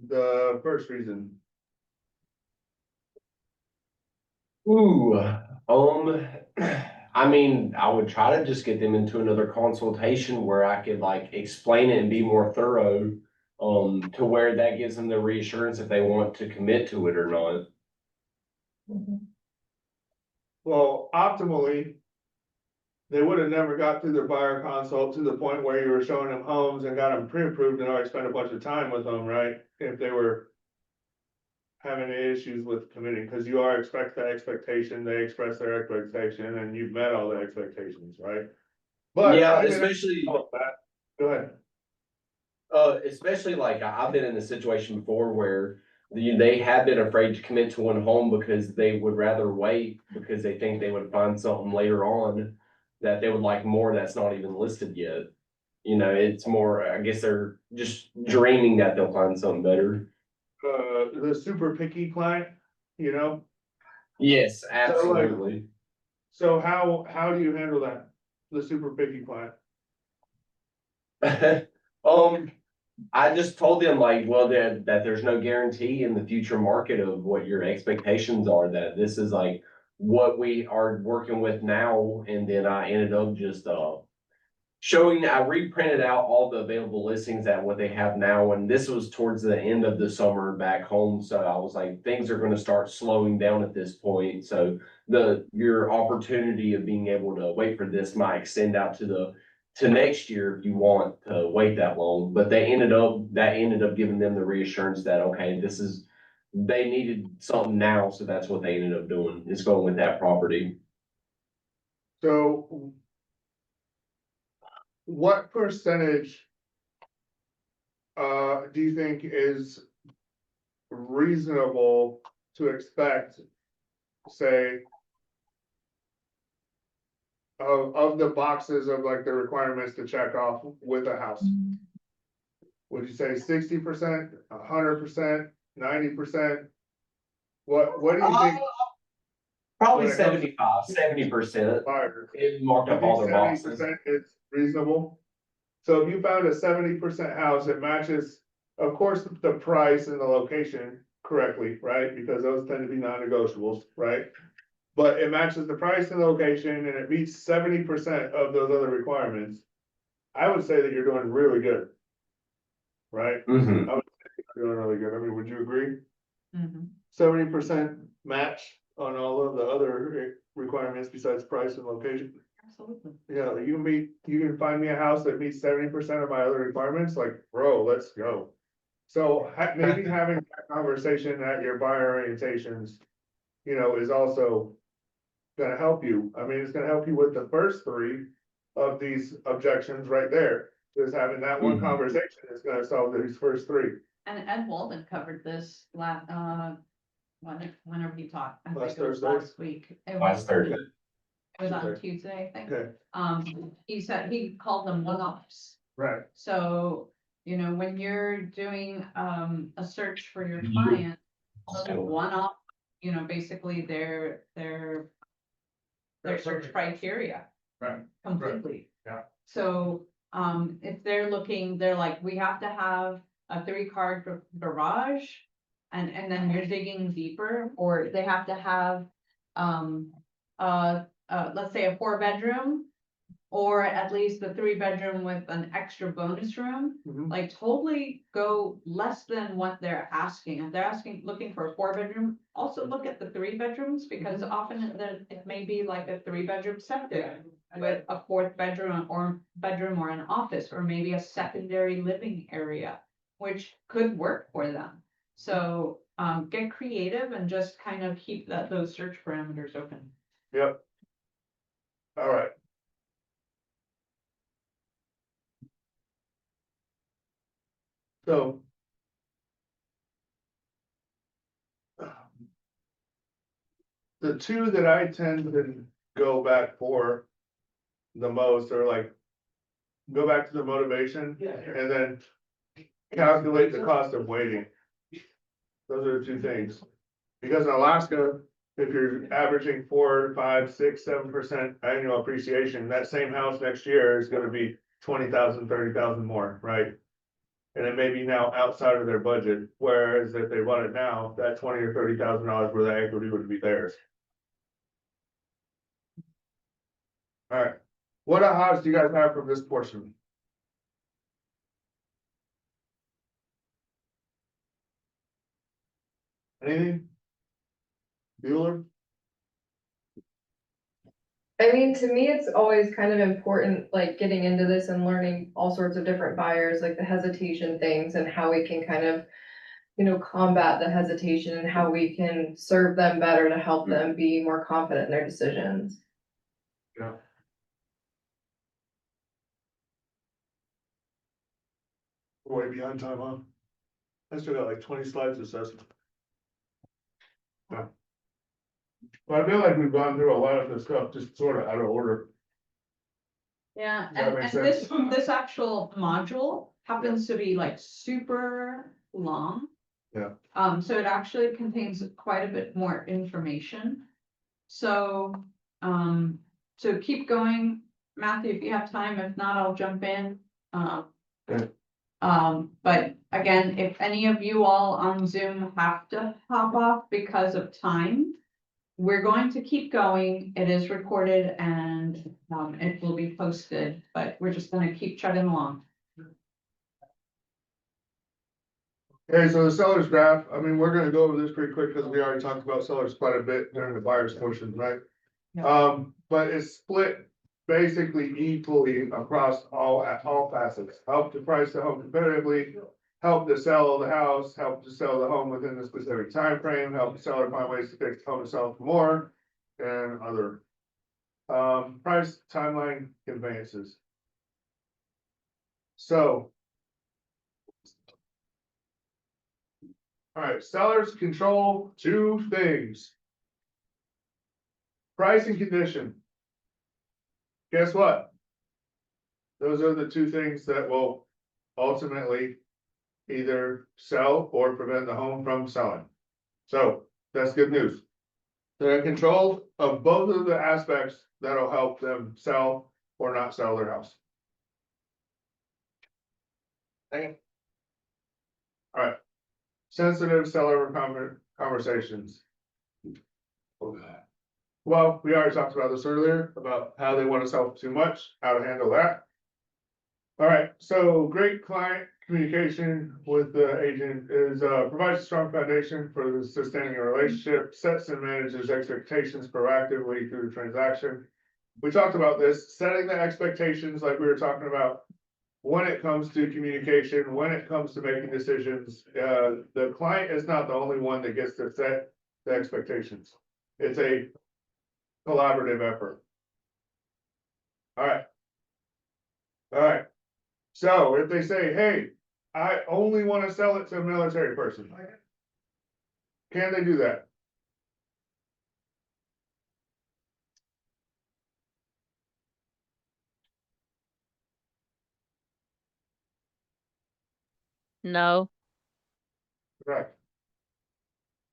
the first reason? Ooh, I mean, I would try to just get them into another consultation where I could like explain it and be more thorough. To where that gives them the reassurance if they want to commit to it or not. Well, optimally, they would have never got through their buyer consult to the point where you were showing them homes and got them pre-approved and already spent a bunch of time with them, right? If they were having issues with committing, because you are expect that expectation, they express their expectation, and you've met all the expectations, right? But yeah, especially. Go ahead. Especially like I've been in a situation before where they have been afraid to commit to one home because they would rather wait because they think they would find something later on that they would like more that's not even listed yet. You know, it's more, I guess they're just dreaming that they'll find something better. The super picky client, you know, Yes, absolutely. So how do you handle that? The super picky client? I just told them like, well, that there's no guarantee in the future market of what your expectations are, that this is like what we are working with now, and then I ended up just, I reprinted out all the available listings at what they have now, and this was towards the end of the summer back home, so I was like, things are gonna start slowing down at this point, so your opportunity of being able to wait for this might extend out to next year if you want to wait that long, but that ended up giving them the reassurance that, okay, they needed something now, so that's what they ended up doing, is going with that property. So what percentage do you think is reasonable to expect, say, of the boxes of like the requirements to check off with a house? Would you say 60%, 100%, 90%? What do you think? Probably When it comes to 70%. buyers? It marked You up all think their boxes. 70% is reasonable? So if you found a 70% house, it matches, of course, the price and the location correctly, right? Because those tend to be non-negotiables, right? But it matches the price and the location and it meets 70% of those other requirements. I would say that you're doing really good. Right? Mhm. I would say you're doing really good. I mean, would you agree? Mhm. 70% match on all of the other requirements besides price and location? Absolutely. Yeah, you can find me a house that meets 70% of my other requirements, like, bro, let's go. So maybe having that conversation at your buyer orientations, is also gonna help you. I mean, it's gonna help you with the first three of these objections right there. Just having that one Mhm. conversation is gonna solve these first three. And Ed Walden covered this whenever he talked, I Last think it was Thursday? last week. It Last was- Thursday. It was on Tuesday. Tuesday, I think. Okay, He said, he called them one-offs. right. So, when you're doing, a search for your client, those are one-off, basically their search criteria. Right. Completely. Yeah. So, if they're looking, they're like, we have to have a 3-car garage. And then you're digging deeper, or they have to have, let's say a 4-bedroom. Or at least a 3-bedroom with an extra bonus room, Mhm. like totally go less than what they're asking. If they're looking for a 4-bedroom, also look at the 3-bedrooms, because often it may be like a 3-bedroom septic with a 4th bedroom or an office, or maybe a secondary living area, which could work for them. So, get creative and just kind of keep those search parameters open. Yep. All right. So. The two that I tend to go back for the most are like, go back to the motivation and then calculate the cost of waiting. Those are the two things. Because in Alaska, if you're averaging 4, 5, 6, 7% annual appreciation, that same house next year is gonna be 20,000, 30,000 more, right? And it may be now outside of their budget, whereas if they bought it now, that $20,000 or $30,000 worth of equity would be theirs. All right, what odds do you guys have from this portion? Anything? Bueller? I mean, to me, it's always kind of important, like getting into this and learning all sorts of different buyers, like the hesitation things and how we can kind of, combat the hesitation and how we can serve them better to help them be more confident in their decisions. Yeah. Way behind time, huh? I still got like 20 slides of assessment. Yeah. But I feel like we've gone through a lot of this stuff, just sort of out of order. Yeah, That and makes this actual module happens to be like super long. Yeah. So it actually contains quite a bit more information. So, so keep going, Matthew, if you have time, if not, I'll jump in. Okay. But again, if any of you all on Zoom have to hop off because of time, we're going to keep going. It is recorded and, it will be posted, but we're just gonna keep chugging along. Okay, so the seller's graph, I mean, we're gonna go over this pretty quick because we already talked about sellers quite a bit during the buyer's portion, right? Yeah. But it's split basically equally across all facets. Help to price the home competitively, help to sell the house, help to sell the home within a specific time frame, help the seller find ways to fix the home to sell for more, and other. Price, timeline, conveyances. So. Alright, sellers control two things. Price and condition. Guess what? Those are the two things that will ultimately either sell or prevent the home from selling. So that's good news. They're in control of both of the aspects that'll help them sell or not sell their house. Okay. Alright. Sensitive seller conversations. Well, we already talked about this earlier, about how they want to sell too much, how to handle that. Alright, so great client communication with the agent is provides a strong foundation for sustaining a relationship, sets and manages expectations proactively through the transaction. We talked about this, setting the expectations like we were talking about. When it comes to communication, when it comes to making decisions, the client is not the only one that gets to set the expectations. It's a collaborative effort. Alright. Alright. So if they say, hey, I only want to sell it to a military person. Can they do that? No, Correct.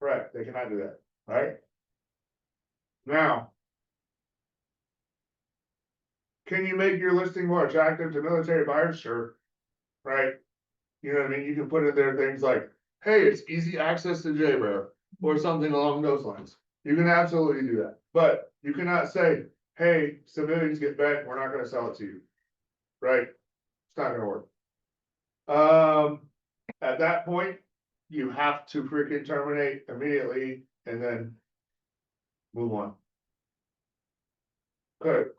Correct, they cannot do that, right? Now. Can you make your listing more attractive to military buyers? Sure. Right? You know what I mean? You can put in there things like, hey, it's easy access to JBER or something along those lines. You can absolutely do that, but you cannot say, hey, civilians get bent, we're not gonna sell it to you. Right? It's not gonna work. At that point, you have to freaking terminate immediately and then move on. Good.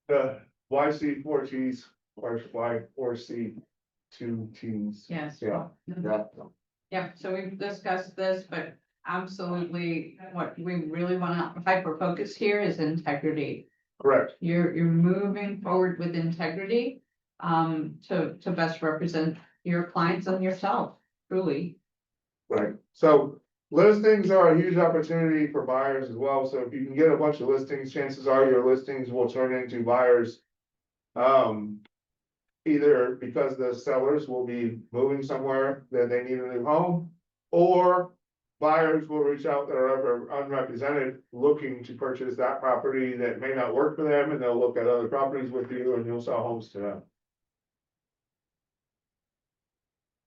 The YC4Ts or Y4C2Ts. Yes. Yeah. Yeah. Yeah, so we've discussed this, but absolutely what we really wanna hyper focus here is integrity. Correct. You're moving forward with integrity, to best represent your clients and yourself, truly. Right. So listings are a huge opportunity for buyers as well. So if you can get a bunch of listings, chances are your listings will turn into buyers. Either because the sellers will be moving somewhere that they need a new home, or buyers will reach out that are unrepresented, looking to purchase that property that may not work for them, and they'll look at other properties with you and you'll sell homes to them.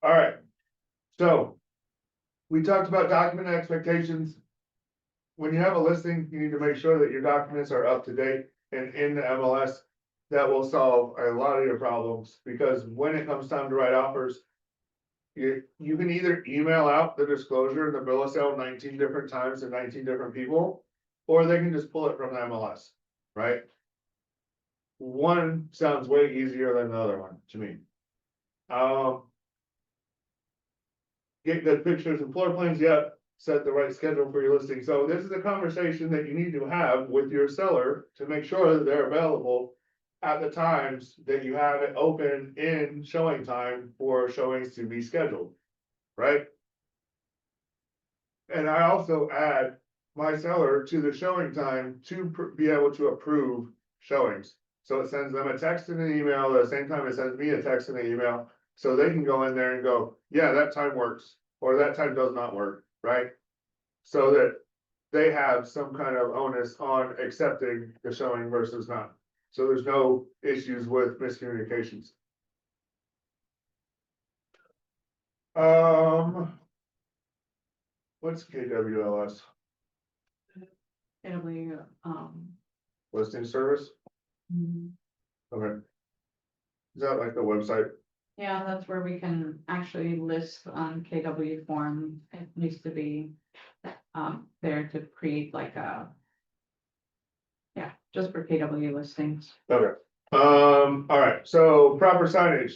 All right, so we talked about document expectations. When you have a listing, you need to make sure that your documents are up to date and in the MLS. That will solve a lot of your problems, because when it comes time to write offers, you can either email out the disclosure in the bill of sale 19 different times to 19 different people, or they can just pull it from the MLS, right? One sounds way easier than the other one to me. Get good pictures and floor plans, yep, set the right schedule for your listing. So this is a conversation that you need to have with your seller to make sure that they're available at the times that you have it open in showing time for showings to be scheduled, right? And I also add my seller to the showing time to be able to approve showings. So it sends them a text and an email at the same time it sends me a text and an email. So they can go in there and go, yeah, that time works, or that time does not work, right? so that they have some kind of onus on accepting the showing versus not. So there's no issues with miscommunications. What's KWLS? It'll be, Listing service? Okay. Is that like the website? yeah, that's where we can actually list on KW form. It needs to be there to create like a, yeah, just for KW listings. Okay. All right, so proper signage.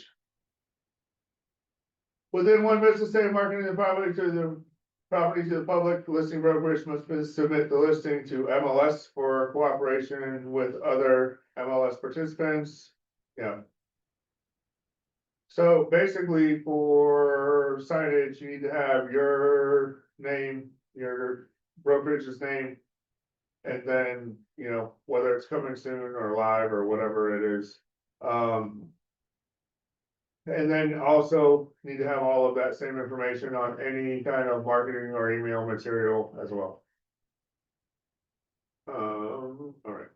Within 1 business day of marketing the property to the public, the listing brokerage must submit the listing to MLS for cooperation with other MLS participants. Yeah. So basically for signage, you need to have your name, your brokerage's name. And then, you know, whether it's coming soon or live or whatever it is. And then also need to have all of that same information on any kind of marketing or email material as well. All right.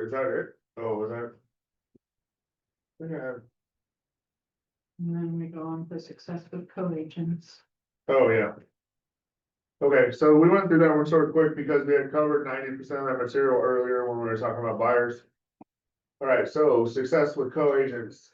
Is that it? Oh, is that? I think I have. And then we go on to success with co-agents. Oh, yeah. Okay, so we went through that one sort of quick because we had covered 90% of that material earlier when we were talking about buyers. All right, so success with co-agents.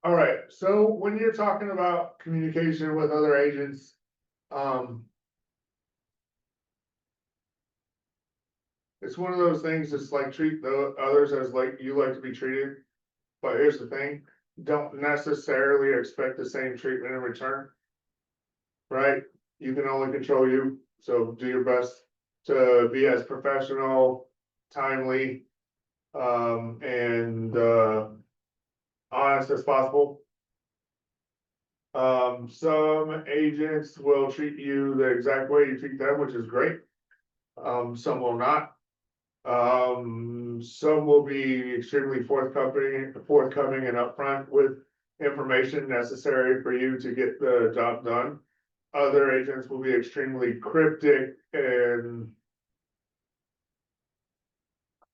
All right, so when you're talking about communication with other agents, it's one of those things that's like treat the others as like you like to be treated. But here's the thing, don't necessarily expect the same treatment in return. Right? You can only control you, so do your best to be as professional, timely, and honest as possible. Some agents will treat you the exact way you treat them, which is great. Some will not. Some will be extremely forthcoming and upfront with information necessary for you to get the job done. Other agents will be extremely cryptic and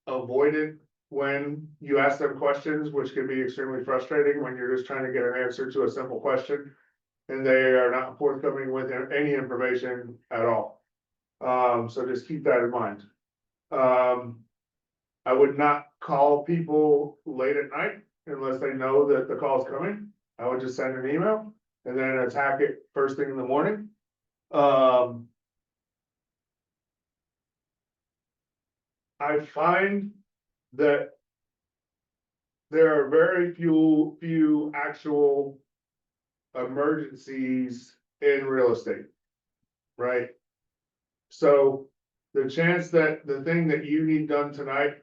avoidant when you ask them questions, which can be extremely frustrating when you're just trying to get an answer to a simple question. And they are not forthcoming with any information at all. So just keep that in mind. I would not call people late at night unless they know that the call is coming. I would just send an email and then attack it first thing in the morning. I find that there are very few actual emergencies in real estate, right? So the chance that the thing that you need done tonight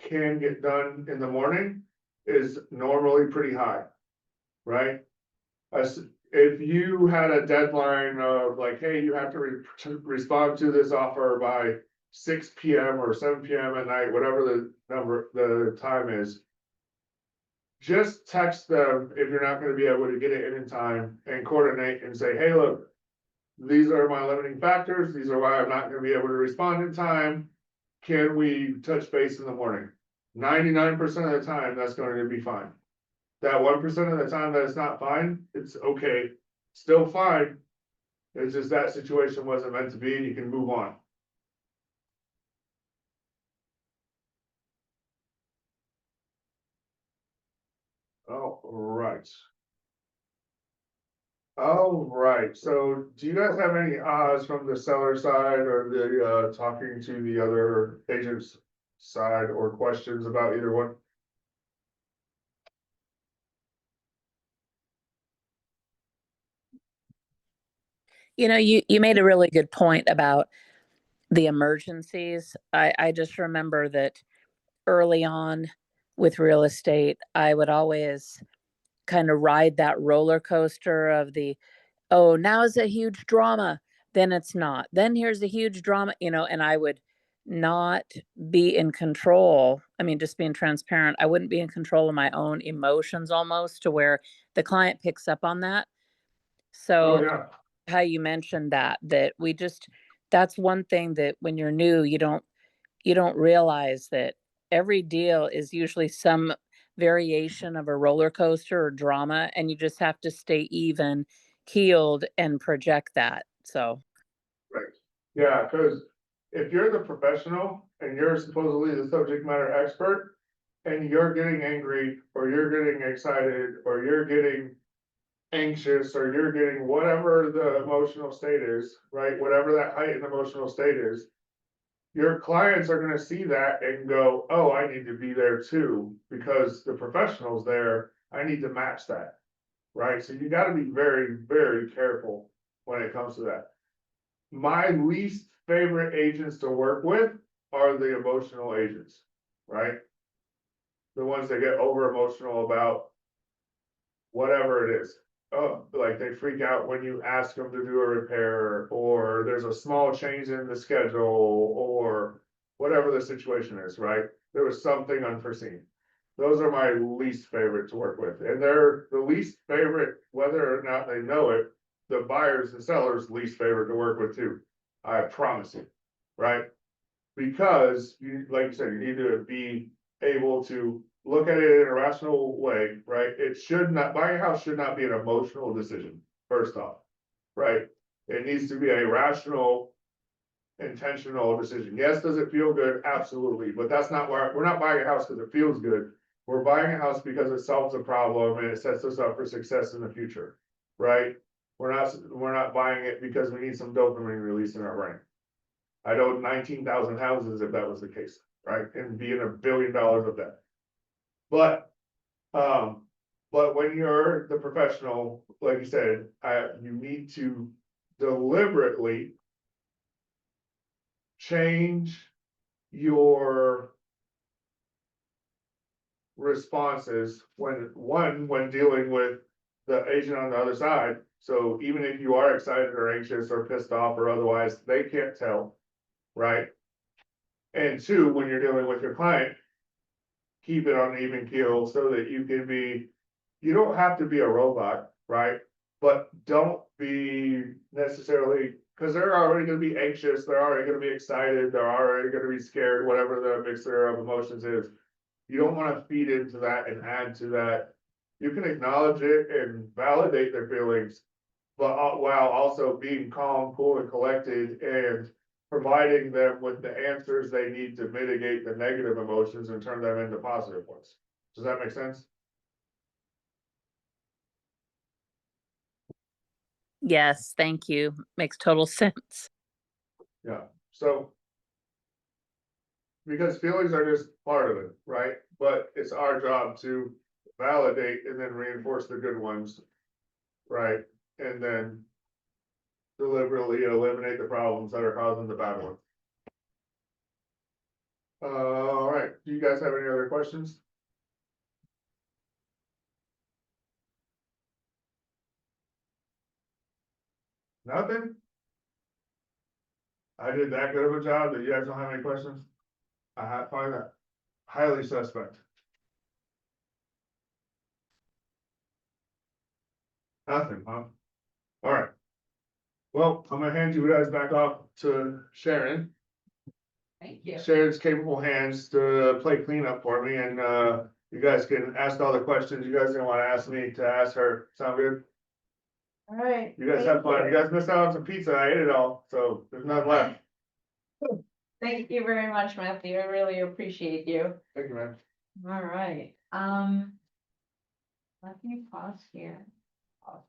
can get done in the morning is normally pretty high, right? If you had a deadline of like, hey, you have to respond to this offer by 6 PM or 7 PM at night, whatever the time is. Just text them if you're not gonna be able to get it in time and coordinate and say, hey, look. These are my limiting factors, these are why I'm not gonna be able to respond in time. Can we touch base in the morning? 99% of the time, that's going to be fine. That 1% of the time that it's not fine, it's okay, still fine. It's just that situation wasn't meant to be and you can move on. All right. All right, so do you guys have any odds from the seller side or the talking to the other agents side or questions about either one? You know, you made a really good point about the emergencies. I just remember that early on with real estate, I would always kind of ride that roller coaster of the, oh, now is a huge drama, then it's not. Then here's a huge drama, you know, and I would not be in control. I mean, just being transparent, I wouldn't be in control of my own emotions almost to where the client picks up on that. Oh, So yeah. how you mentioned that we just, that's one thing that when you're new, you don't realize that every deal is usually some variation of a roller coaster or drama, and you just have to stay even keeled and project that. So, Right. Yeah, cause if you're the professional and you're supposedly the subject matter expert. And you're getting angry, or you're getting excited, or you're getting anxious, or you're getting whatever the emotional state is, right? Whatever that heightened emotional state is. Your clients are gonna see that and go, oh, I need to be there too, because the professional's there, I need to match that. Right, so you gotta be very, very careful when it comes to that. My least favorite agents to work with are the emotional agents, right? The ones that get over emotional about whatever it is. Oh, like they freak out when you ask them to do a repair, or there's a small change in the schedule, or whatever the situation is, right? There was something unforeseen. Those are my least favorite to work with, and they're the least favorite, whether or not they know it, the buyers and sellers least favorite to work with too. I promise you, right? Because you, like you said, you need to be able to look at it in a rational way, right? It should not, buying a house should not be an emotional decision, first off, right? It needs to be a rational, intentional decision. Yes, does it feel good? Absolutely, but that's not why, we're not buying a house because it feels good. We're buying a house because it solves a problem and it sets us up for success in the future, right? We're not buying it because we need some dopamine release in our brain. I'd own 19,000 houses if that was the case, right? And be in $1 billion of debt. But when you're the professional, like you said, you need to deliberately change your responses when dealing with the agent on the other side. So even if you are excited or anxious or pissed off or otherwise, they can't tell, right? And two, when you're dealing with your client, keep it on an even keel so that you can be, you don't have to be a robot, right? But don't be necessarily, because they're already gonna be anxious, they're already gonna be excited, they're already gonna be scared, whatever the mixture of emotions is. You don't wanna feed into that and add to that. You can acknowledge it and validate their feelings, but while also being calm, cool, and collected, and providing them with the answers they need to mitigate the negative emotions and turn them into positive ones. Does that make sense? yes, thank you. Makes total sense. Yeah, so. Because feelings are just part of it, right? But it's our job to validate and then reinforce the good ones. Right, and then deliberately eliminate the problems that are causing the bad ones. All right, do you guys have any other questions? Nothing? I did that good of a job that you guys don't have any questions? Find that highly suspect. Nothing, huh? All right. Well, I'm gonna hand you guys back off to Sharon. Thank you. Sharon's capable hands to play cleanup for me, and you guys can ask all the questions you guys didn't want to ask me to ask her. Sound good? All right. You guys have fun. You guys missed out on some pizza. I ate it all, so there's nothing left. Thank you very much, Matthew. I really appreciate you. Thank you, man. All right, let me pause here. Pause.